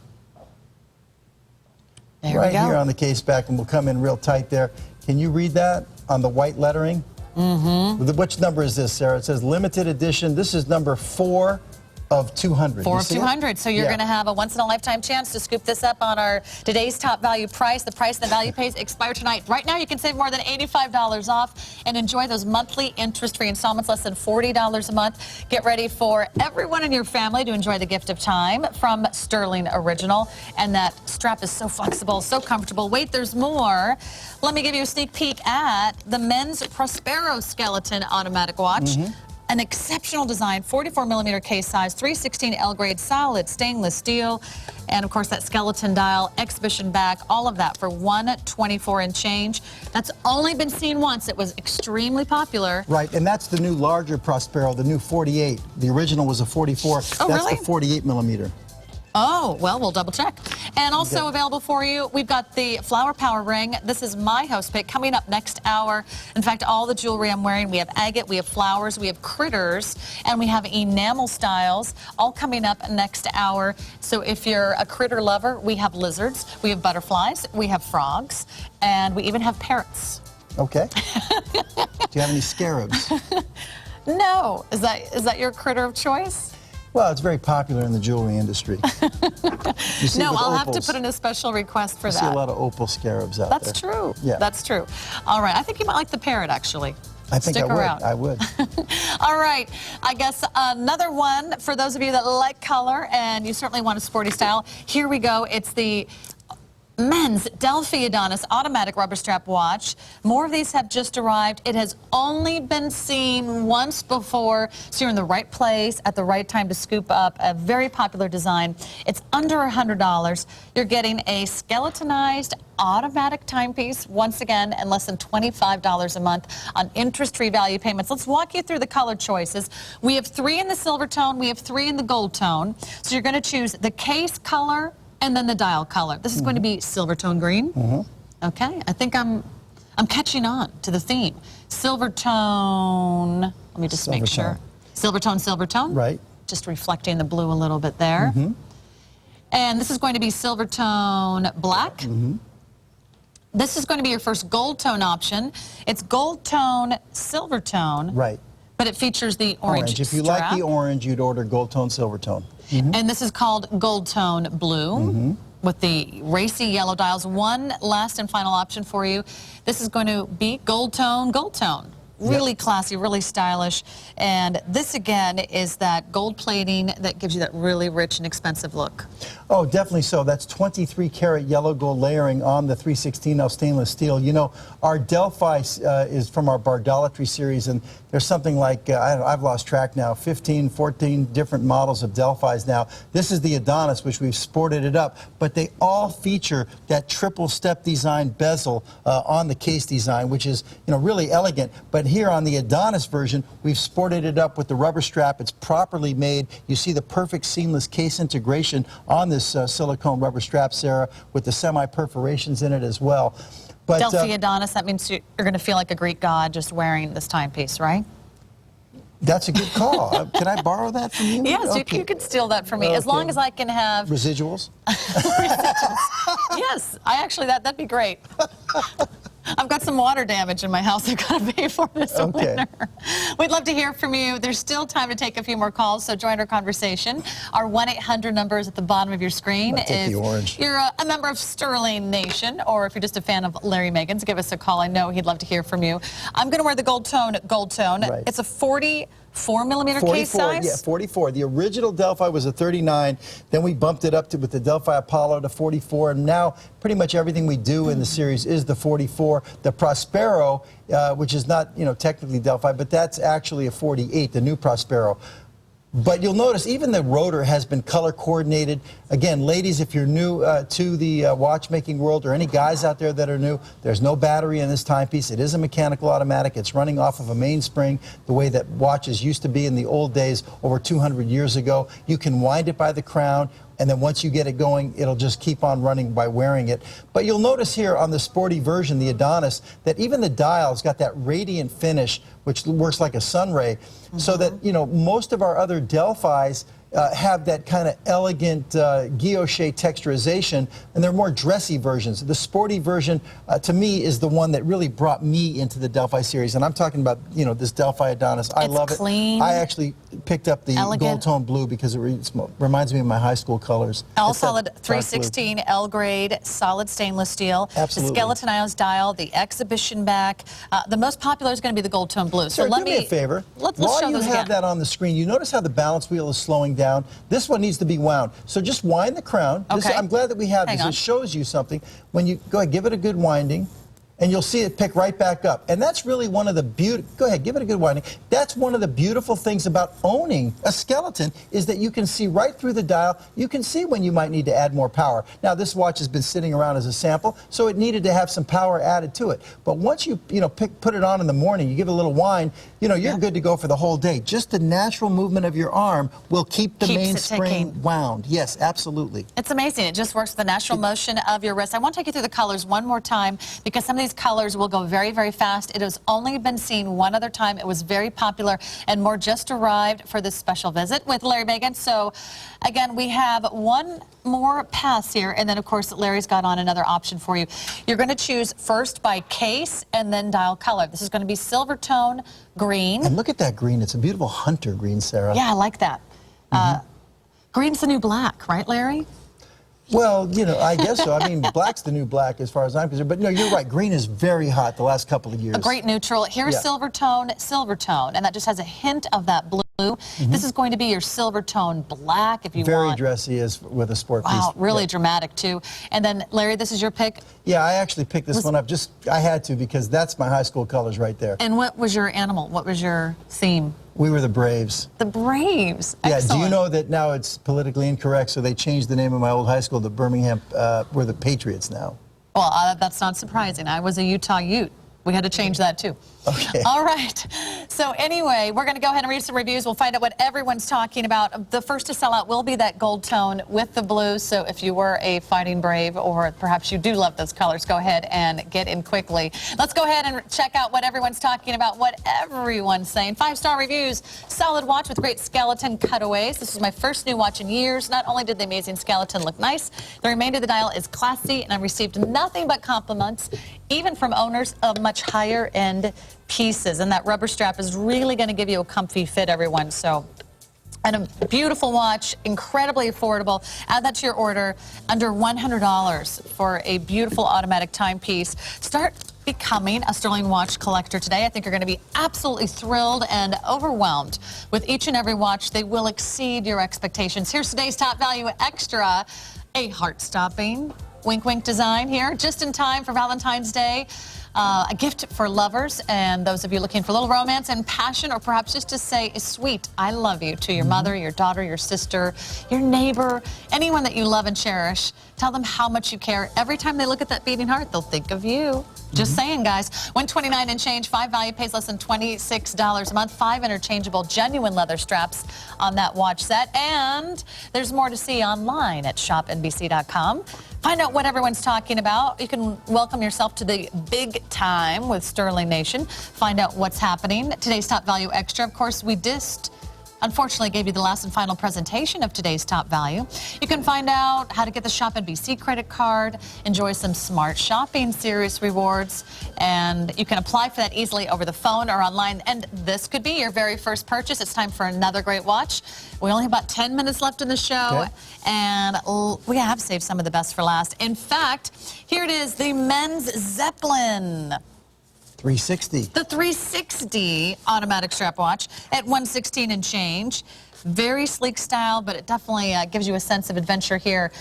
There Right we go. here on the case back, and we'll come in real tight there. Can you read that on the white lettering? Which number is this, Sarah? It says limited edition. This is number 4 of 200. 4 You of see it? 200. So you're Yeah. going to have a once-in-a-lifetime chance to scoop this up on our today's top value price. The price the value pays expire tonight. Right now, you can save more than $85 off and enjoy those monthly interest-free installments, less than $40 a month. Get ready for everyone in your family to enjoy the gift of time from Stuhrling Original. And that strap is so flexible, so comfortable. Wait, there's more. Let me give you a sneak peek at the men's Prospero Skeleton Automatic Watch. An exceptional design, 44mm case size, 316 L-grade solid stainless steel, and of course that skeleton dial, exhibition back, all of that for $124 and change. That's only been seen once. It was extremely popular. Right, and that's the new larger Prospero, the new 48. The original was a 44. Oh, that's really? the 48mm. Oh, well, we'll double check. And also available for you, we've got the Flower Power Ring. This is my house pick coming up next hour. In fact, all the jewelry I'm wearing, we have agate, we have flowers, we have critters, and we have enamel styles, all coming up next hour. So if you're a critter lover, we have lizards, we have butterflies, we have frogs, and we even have parrots. Okay. Do you have any scarabs? No. Is that your critter of choice? Well, it's very popular in the jewelry industry. You see No, with I'll have to opals. put in a special request for I that. see a lot of opal scarabs out there. That's true. Yeah. That's true. All right. I think you might like the parrot, actually. I think Stick I would. around. I would. All right. I guess another one for those of you that like color and you certainly want a sporty style. Here we go. It's the men's Delphi Adonis automatic rubber strap watch. More of these have just arrived. It has only been seen once before, so you're in the right place at the right time to scoop up a very popular design. It's under $100. You're getting a skeletonized automatic timepiece, once again, and less than $25 a month on interest-free value payments. Let's walk you through the color choices. We have 3 in the silver tone. We have 3 in the gold tone. So you're going to choose the case color and then the dial color. This is going to be silver tone green. Okay, I think I'm catching on to the theme. Silver tone, let me just make sure. Silver tone. Right. Just reflecting the blue a little bit there. And this is going to be silver tone black. This is going to be your first gold tone option. It's gold tone, silver tone. Right. But it features the orange If you strap. like the orange, you'd order gold tone, silver tone. And this is called gold tone blue with the racy yellow dials. One last and final option for you. This is going to be gold tone, gold tone. Really classy, really stylish. And this, again, is that gold plating that gives you that really rich and expensive look. Oh, definitely so. That's 23 karat yellow gold layering on the 316L stainless steel. You know, our Delphi is from our Bardolatry series, and there's something like, I don't know, I've lost track now, 15, 14 different models of Delphis now. This is the Adonis, which we've sported it up, but they all feature that triple step design bezel on the case design, which is, you know, really elegant. But here on the Adonis version, we've sported it up with the rubber strap. It's properly made. You see the perfect seamless case integration on this silicone rubber strap, Sarah, with the semi-perforations in it as well. But, Delphi Adonis, that means you're going to feel like a Greek god just wearing this timepiece, right? That's a good call. Can I borrow that from you? Yes, Okay. you can steal that from me, as long as I can have Residuals? Yes, that'd be great. I've got some water damage in my house I've got to pay for this winter. We'd love to hear from you. There's still time to take a few more calls, so join our conversation. Our 1-800 number is at the bottom of your screen. Take the orange. You're a member of Stuhrling Nation, or if you're just a fan of Larry Megan's, give us a call. I know he'd love to hear from you. I'm going to wear the gold tone. Right. It's a 44mm case size? Yeah, 44. The original Delphi was a 39. Then we bumped it up with the Delphi Apollo to 44. And now pretty much everything we do in the series is the 44. The Prospero, which is not, you know, technically Delphi, but that's actually a 48, the new Prospero. But you'll notice even the rotor has been color coordinated. Again, ladies, if you're new to the watchmaking world, or any guys out there that are new, there's no battery in this timepiece. It is a mechanical automatic. It's running off of a mainspring the way that watches used to be in the old days over 200 years ago. You can wind it by the crown, and then once you get it going, it'll just keep on running by wearing it. But you'll notice here on the sporty version, the Adonis, that even the dial's got that radiant finish, which works like a sun ray, so that, you know, most of our other Delphis have that kind of elegant guilloche texturization, and they're more dressy versions. The sporty version, to me, is the one that really brought me into the Delphi series, and I'm talking about, you know, this Delphi Adonis. I love it. Clean. I actually picked up the Elegant. gold tone blue because it reminds me of my high school colors. All It's that solid dark blue. 316 L grade solid stainless steel. Absolutely. The skeletonized dial, the exhibition back. The most popular is going to be the gold tone blue. So Sarah, let do me a favor. Let's While show you those have again. that on the screen, you notice how the balance wheel is slowing down. This one needs to be wound. So just wind the crown. Okay. I'm glad that we have Hang this. on. It shows you something. When you go ahead, give it a good winding, and you'll see it pick right back up. And that's really one of the go ahead, give it a good winding. That's one of the beautiful things about owning a skeleton, is that you can see right through the dial. You can see when you might need to add more power. Now, this watch has been sitting around as a sample, so it needed to have some power added to it. But once you put it on in the morning, you give it a little wind, you're good to go for the whole day. Just the natural movement of your arm will keep the Keeps it mainspring ticking. wound. Yes, absolutely. It's amazing. It just works with the natural motion of your wrist. I want to take you through the colors one more time, because some of these colors will go very, very fast. It has only been seen one other time. It was very popular, and more just arrived for this special visit with Larry Magen. So, again, we have one more pass here, and then, of course, Larry's got on another option for you. You're going to choose first by case and then dial color. This is going to be silver tone green. And look at that green. It's a beautiful hunter green, Sarah. Yeah, I like that. Green's the new black, right, Larry? Well, I guess so. I mean, black's the new black as far as I'm concerned. But no, you're right. Green is very hot the last couple of years. A great neutral. Here's Yeah. silver tone, and that just has a hint of that blue. This is going to be your silver tone black if you Very want. dressy as with a sport piece. Wow, really Yeah. dramatic too. And then, Larry, this is your pick. Yeah, I actually picked this one up. I had to, because that's my high school colors right there. And what was your animal? What was your theme? We were the Braves. The Braves. Yeah, Excellent. do you know that now it's politically incorrect, so they changed the name of my old high school to Birmingham. We're the Patriots now. Well, that's not surprising. I was a Utah Ute. We had to change that too. Okay. All right. So anyway, we're going to go ahead and read some reviews. We'll find out what everyone's talking about. The first to sell out will be that gold tone with the blue. So if you were a fighting brave, or perhaps you do love those colors, go ahead and get in quickly. Let's go ahead and check out what everyone's talking about, what everyone's saying. 5-star reviews. Solid watch with great skeleton cutaways. This is my first new watch in years. Not only did the amazing skeleton look nice, the remainder of the dial is classy, and I've received nothing but compliments, even from owners of much higher end pieces. And that rubber strap is really going to give you a comfy fit, everyone. So, and a beautiful watch, incredibly affordable. Add that to your order, under $100 for a beautiful automatic timepiece. Start becoming a Stuhrling watch collector today. I think you're going to be absolutely thrilled and overwhelmed with each and every watch. They will exceed your expectations. Here's today's top value extra, a heart-stopping wink wink design here, just in time for Valentine's Day. A gift for lovers and those of you looking for a little romance and passion, or perhaps just to say a sweet I love you to your mother, your daughter, your sister, your neighbor, anyone that you love and cherish. Tell them how much you care. Every time they look at that beating heart, they'll think of you. Just saying, guys. $129 and change. 5 value pays less than $26 a month. 5 interchangeable genuine leather straps on that watch set. And there's more to see online at ShopNBC.com. Find out what everyone's talking about. You can welcome yourself to the big time with Stuhrling Nation. Find out what's happening. Today's top value extra. Of course, we unfortunately gave you the last and final presentation of today's top value. You can find out how to get the ShopNBC credit card, enjoy some smart shopping series rewards, and you can apply for that easily over the phone or online. And this could be your very first purchase. It's time for another great watch. We only have about 10 minutes left in the show, Okay. and we have saved some of the best for last. In fact, here it is, the men's Zeppelin. 360. The 360 automatic strap watch at $116 and change. Very sleek style, but it definitely gives you a sense of adventure here.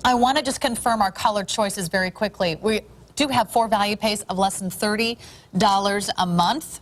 I want to just confirm our color choices very quickly. We do have 4 value pays of less than $30 a month.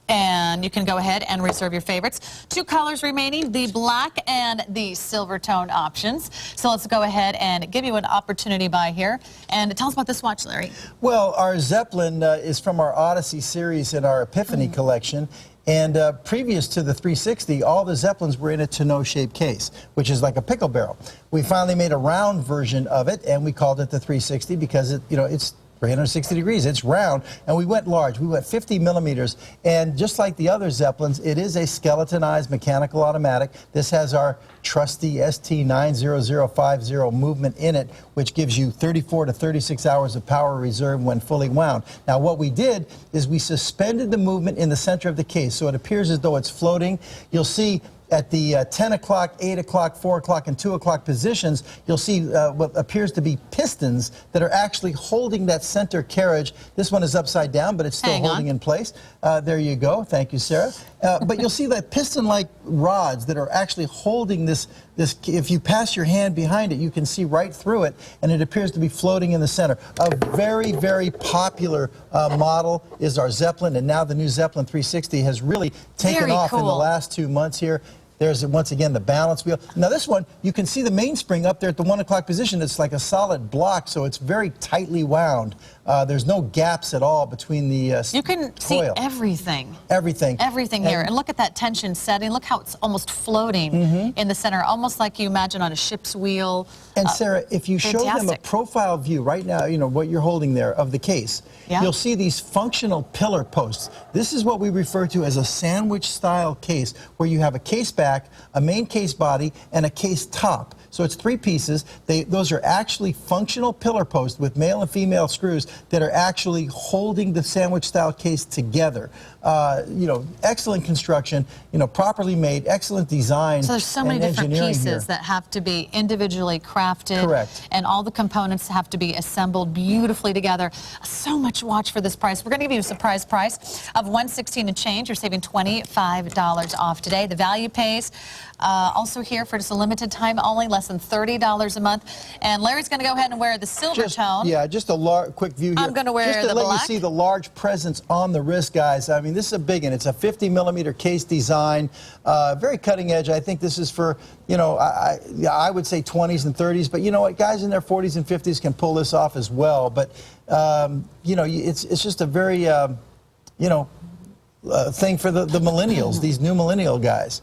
And you can go ahead and reserve your favorites. 2 colors remaining, the black and the silver tone options. So let's go ahead and give you an opportunity buy here. And tell us about this watch, Larry. Well, our Zeppelin is from our Odyssey series in our Epiphany collection. And previous to the 360, all the Zeppelins were in a tonneau-shaped case, which is like a pickle barrel. We finally made a round version of it, and we called it the 360 because it's 360 degrees. It's round, and we went large. We went 50 millimeters, and just like the other Zeppelins, it is a skeletonized mechanical automatic. This has our trusty ST90050 movement in it, which gives you 34 to 36 hours of power reserve when fully wound. Now, what we did is we suspended the movement in the center of the case, so it appears as though it's floating. You'll see at the 10 o'clock, 8 o'clock, 4 o'clock, and 2 o'clock positions, you'll see what appears to be pistons that are actually holding that center carriage. This one is upside down, but it's still holding in place. There you go. Thank you, Sarah. But you'll see that piston-like rods that are actually holding this. If you pass your hand behind it, you can see right through it, and it appears to be floating in the center. A very, very popular model is our Zeppelin, and now the new Zeppelin 360 has really taken off in the last 2 months here. There's, once again, the balance wheel. Now, this one, you can see the mainspring up there at the 1 o'clock position. It's like a solid block, so it's very tightly wound. There's no gaps at all between the You can see everything. Everything here. And look at that tension setting. Look how it's almost floating in the center, almost like you imagine on a ship's wheel. And Sarah, if you show them a profile view right now, you know, what you're holding there of the case, you'll see these functional pillar posts. This is what we refer to as a sandwich-style case, where you have a case back, a main case body, and a case top. So it's 3 pieces. Those are actually functional pillar posts with male and female screws that are actually holding the sandwich-style case together. You know, excellent construction, you know, properly made, excellent design. So there's so many different pieces that have to be individually crafted. Correct. And all the components have to be assembled beautifully together. So much watch for this price. We're going to give you a surprise price of $116 and change. You're saving $25 off today. The value pays also here for just a limited time only, less than $30 a month. And Larry's going to go ahead and wear the silver tone. Yeah, just a quick view here. I'm going to wear just to let you see the large presence on the wrist, guys. I mean, this is a big one. It's a 50 millimeter case design, very cutting edge. I think this is for, you know, I would say 20s and 30s, but you know what, guys in their 40s and 50s can pull this off as well. But you know, it's just a very you know, thing for the millennials, these new millennial guys.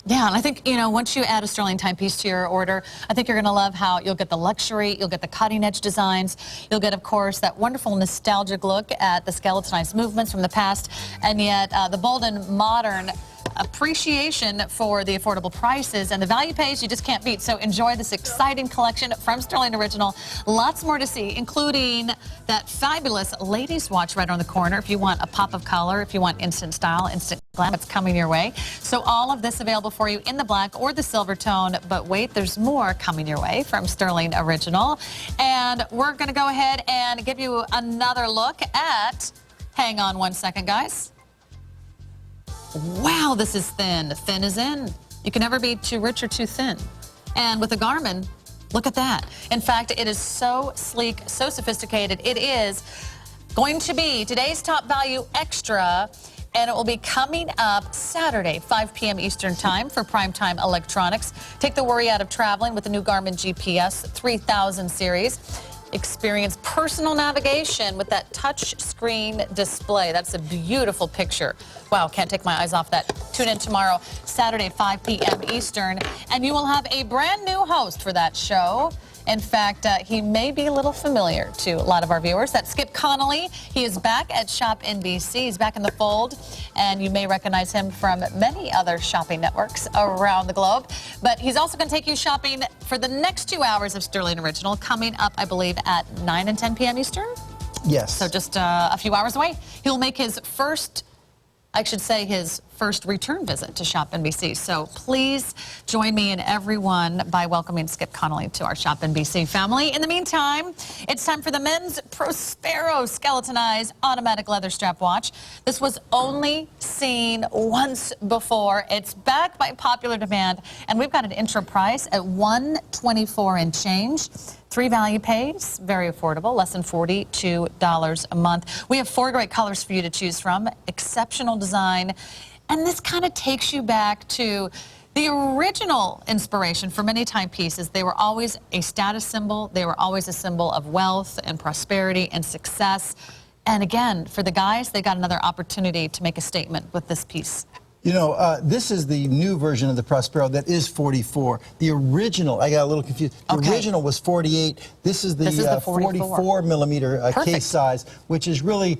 Yeah, and I think, you know, once you add a Stuhrling timepiece to your order, I think you're going to love how you'll get the luxury, you'll get the cutting-edge designs, you'll get, of course, that wonderful nostalgic look at the skeletonized movements from the past, and yet the bold and modern appreciation for the affordable prices, and the value pays you just can't beat. So enjoy this exciting collection from Stuhrling Original. Lots more to see, including that fabulous ladies watch right on the corner. If you want a pop of color, if you want instant style, instant glam, it's coming your way. So all of this available for you in the black or the silver tone. But wait, there's more coming your way from Stuhrling Original. And we're going to go ahead and give you another look at, hang on one second, guys. Wow, this is thin. Thin is in. You can never be too rich or too thin. And with a Garmin, look at that. In fact, it is so sleek, so sophisticated. It is going to be today's top value extra, and it will be coming up Saturday, 5 p.m. Eastern Time for primetime electronics. Take the worry out of traveling with the new Garmin GPS 3000 series. Experience personal navigation with that touch screen display. That's a beautiful picture. Wow, can't take my eyes off that. Tune in tomorrow, Saturday, 5 p.m. Eastern, and you will have a brand new host for that show. In fact, he may be a little familiar to a lot of our viewers. That's Skip Connolly. He is back at ShopNBC. He's back in the fold, and you may recognize him from many other shopping networks around the globe. But he's also going to take you shopping for the next 2 hours of Stuhrling Original, coming up, I believe, at 9 and 10 p.m. Eastern? Yes. So just a few hours away. He'll make his first, I should say his first return visit to ShopNBC. So please join me and everyone by welcoming Skip Connolly to our ShopNBC family. In the meantime, it's time for the men's Prospero skeletonized automatic leather strap watch. This was only seen once before. It's back by popular demand, and we've got an intro price at $124 and change. 3 value pays, very affordable, less than $42 a month. We have 4 great colors for you to choose from, exceptional design, and this kind of takes you back to the original inspiration for many timepieces. They were always a status symbol. They were always a symbol of wealth and prosperity and success. And again, for the guys, they got another opportunity to make a statement with this piece. You know, this is the new version of the Prospero that is 44. The original, I got a little confused. The original was 48. This is the 44 millimeter case size, which is really,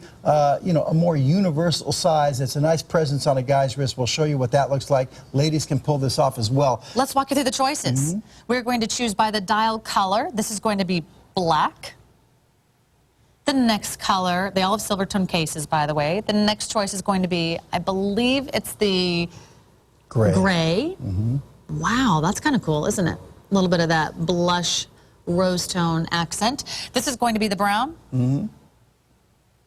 you know, a more universal size. It's a nice presence on a guy's wrist. We'll show you what that looks like. Ladies can pull this off as well. Let's walk you through the choices. We're going to choose by the dial color. This is going to be black. The next color, they all have silver tone cases, by the way. The next choice is going to be, I believe it's the gray. Wow, that's kind of cool, isn't it? A little bit of that blush rose tone accent. This is going to be the brown.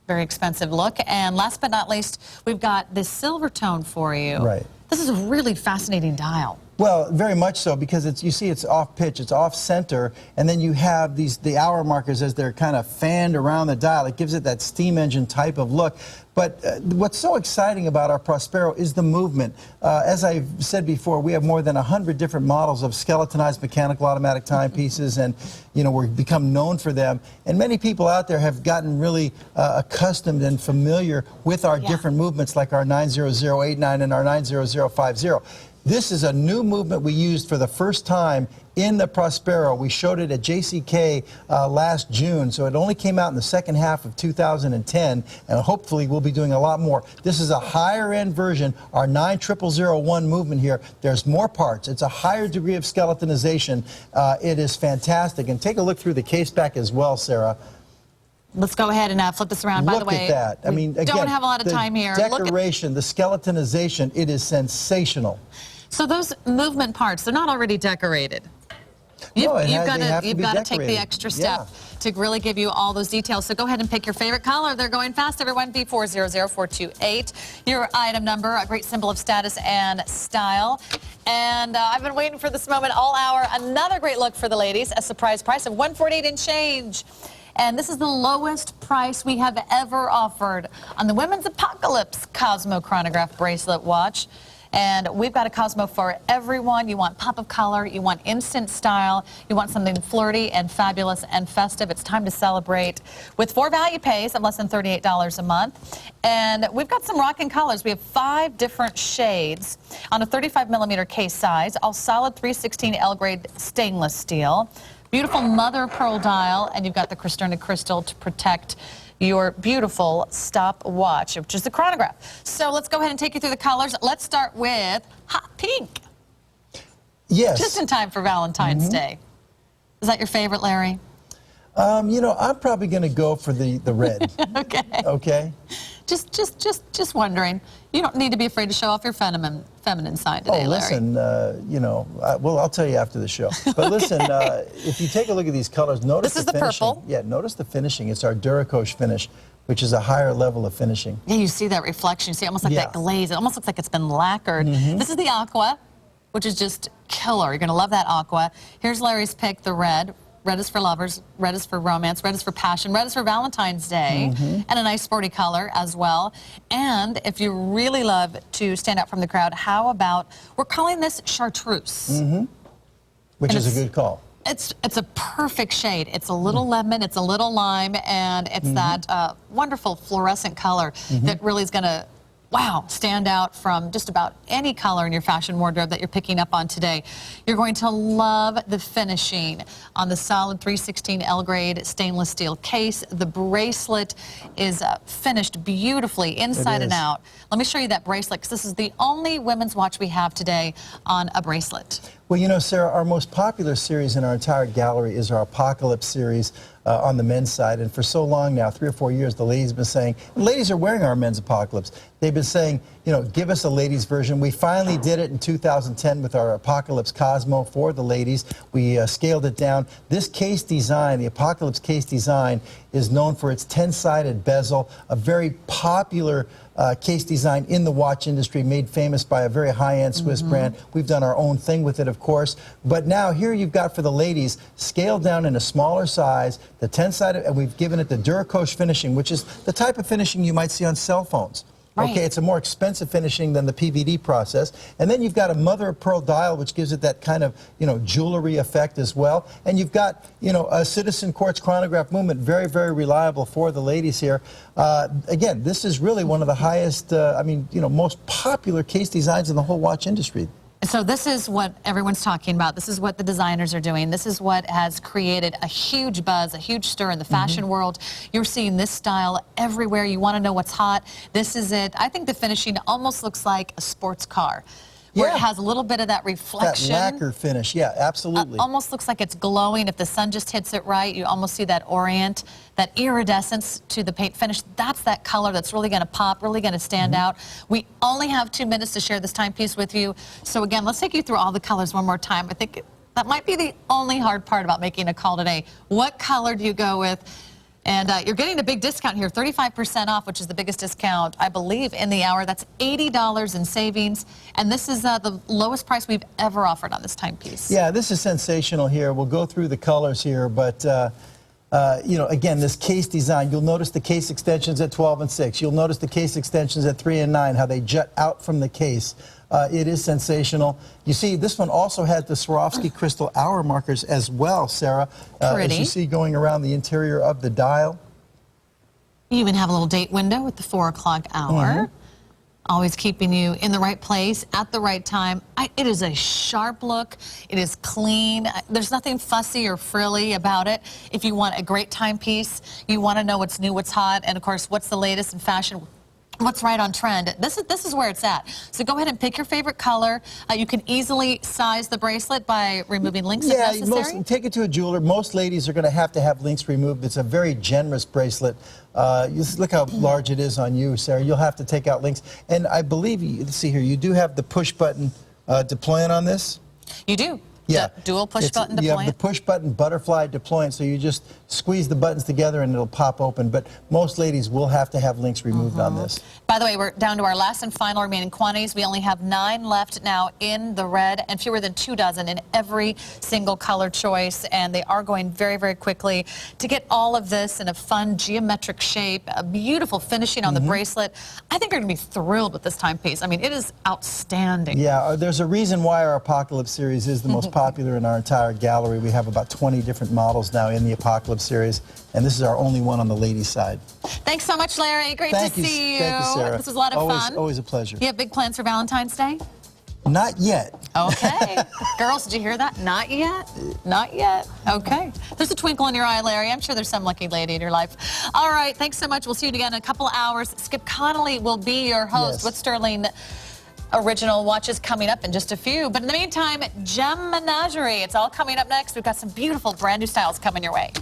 Very expensive look. And last but not least, we've got this silver tone for you. Right. This is a really fascinating dial. Well, very much so, because it's, you see it's off pitch, it's off center, and then you have the hour markers as they're kind of fanned around the dial. It gives it that steam engine type of look. But what's so exciting about our Prospero is the movement. As I've said before, we have more than 100 different models of skeletonized mechanical automatic timepieces, and you know, we've become known for them. And many people out there have gotten really accustomed and familiar with our different movements, like our 90089 and our 90050. This is a new movement we used for the first time in the Prospero. We showed it at JCK last June, so it only came out in the second half of 2010, and hopefully we'll be doing a lot more. This is a higher end version, our 90001 movement here. There's more parts. It's a higher degree of skeletonization. It is fantastic. And take a look through the case back as well, Sarah. Let's go ahead and flip this around. By the way, look at that. I mean, again, don't have a lot of time here. Decoration, the skeletonization, it is sensational. So those movement parts, they're not already decorated. You've got to take the extra step to really give you all those details. So go ahead and pick your favorite color. They're going fast, everyone. B400428. Your item number, a great symbol of status and style. And I've been waiting for this moment all hour. Another great look for the ladies, a surprise price of $148 and change. And this is the lowest price we have ever offered on the Women's Apocalypse Cosmo Chronograph Bracelet Watch. And we've got a Cosmo for everyone. You want pop of color, you want instant style, you want something flirty and fabulous and festive. It's time to celebrate with 4 value pays of less than $38 a month. And we've got some rocking colors. We have 5 different shades on a 35 millimeter case size, all solid 316L grade stainless steel. Beautiful mother of pearl dial, and you've got the Cristerna crystal to protect your beautiful stopwatch, which is the chronograph. So let's go ahead and take you through the colors. Let's start with hot pink. Yes. Just in time for Valentine's Day. Is that your favorite, Larry? You know, I'm probably going to go for the red. Okay. Okay. Just wondering. You don't need to be afraid to show off your feminine side today, oh, listen, Larry. you know, well, I'll tell you after the show. But listen, if you take a look at these colors, notice this is the finishing. purple. Yeah, notice the finishing. It's our Duracoche finish, which is a higher level of finishing. Yeah, you see that reflection. You see almost like that glaze. It almost looks like it's been lacquered. This is the aqua, which is just killer. You're going to love that aqua. Here's Larry's pick, the red. Red is for lovers, red is for romance, red is for passion, red is for Valentine's Day, and a nice sporty color as well. And if you really love to stand out from the crowd, how about, we're calling this chartreuse. Which is a good call. It's a perfect shade. It's a little lemon, it's a little lime, and it's that wonderful fluorescent color that really is going to, wow, stand out from just about any color in your fashion wardrobe that you're picking up on today. You're going to love the finishing on the solid 316L grade stainless steel case. The bracelet is finished beautifully inside and out. Let me show you that bracelet, because this is the only women's watch we have today on a bracelet. Well, you know, Sarah, our most popular series in our entire gallery is our Apocalypse series. on the men's side. And for so long now, 3 or 4 years, the ladies have been saying, and ladies are wearing our men's Apocalypse. They've been saying, you know, give us a ladies version. We finally did it in 2010 with our Apocalypse Cosmo for the ladies. We scaled it down. This case design, the Apocalypse case design, is known for its 10-sided bezel, a very popular case design in the watch industry, made famous by a very high-end Swiss brand. We've done our own thing with it, of course. But now here you've got for the ladies, scaled down in a smaller size, the 10-sided, and we've given it the Duracoche finishing, which is the type of finishing you might see on cell phones. Right. Okay, it's a more expensive finishing than the PVD process. And then you've got a mother of pearl dial, which gives it that kind of, you know, jewelry effect as well. And you've got, you know, a Citizen Quartz chronograph movement, very, very reliable for the ladies here. Again, this is really one of the highest, I mean, you know, most popular case designs in the whole watch industry. So this is what everyone's talking about. This is what the designers are doing. This is what has created a huge buzz, a huge stir in the fashion world. You're seeing this style everywhere. You want to know what's hot. This is it. I think the finishing almost looks like a sports car, where it has a little bit of that reflection. That lacquer finish, yeah, absolutely. Almost looks like it's glowing. If the sun just hits it right, you almost see that orient, that iridescence to the paint finish. That's that color that's really going to pop, really going to stand out. We only have 2 minutes to share this timepiece with you. So again, let's take you through all the colors one more time. I think that might be the only hard part about making a call today. What color do you go with? And you're getting a big discount here, 35% off, which is the biggest discount, I believe, in the hour. That's $80 in savings. And this is the lowest price we've ever offered on this timepiece. Yeah, this is sensational here. We'll go through the colors here, but you know, again, this case design, you'll notice the case extensions at 12 and 6. You'll notice the case extensions at 3 and 9, how they jut out from the case. It is sensational. You see, this one also has the Swarovski crystal hour markers as well, Sarah. As you see going around the interior of the dial. You even have a little date window with the 4 o'clock hour. Always keeping you in the right place at the right time. It is a sharp look. It is clean. There's nothing fussy or frilly about it. If you want a great timepiece, you want to know what's new, what's hot, and of course, what's the latest in fashion. What's right on trend. This is where it's at. So go ahead and pick your favorite color. You can easily size the bracelet by removing links if necessary. Take it to a jeweler. Most ladies are going to have links removed. It's a very generous bracelet. Look how large it is on you, Sarah. You'll have to take out links. And I believe, let's see here, you do have the push button deployant on this? You do. Yeah. The dual push button deployant. You have the push button butterfly deployant, so you just squeeze the buttons together and it'll pop open. But most ladies will have to have links removed on this. By the way, we're down to our last and final remaining quantities. We only have 9 left now in the red and fewer than 2 dozen in every single color choice. And they are going very, very quickly. To get all of this in a fun geometric shape, a beautiful finishing on the bracelet, I think you're going to be thrilled with this timepiece. I mean, it is outstanding. Yeah, there's a reason why our Apocalypse series is the most popular in our entire gallery. We have about 20 different models now in the Apocalypse series, and this is our only one on the ladies' side. Thanks so much, Larry. Great to see you. Thank you, Sarah. This was a lot of fun. Always a pleasure. You have big plans for Valentine's Day? Not yet. Okay. Girls, did you hear that? Not yet? Not yet. Okay. There's a twinkle in your eye, Larry. I'm sure there's some lucky lady in your life. All right. Thanks so much. We'll see you again in a couple of hours. Skip Connolly will be your host with Stuhrling original watches coming up in just a few. But in the meantime, Gem Menagerie. It's all coming up next. We've got some beautiful brand new styles coming your way.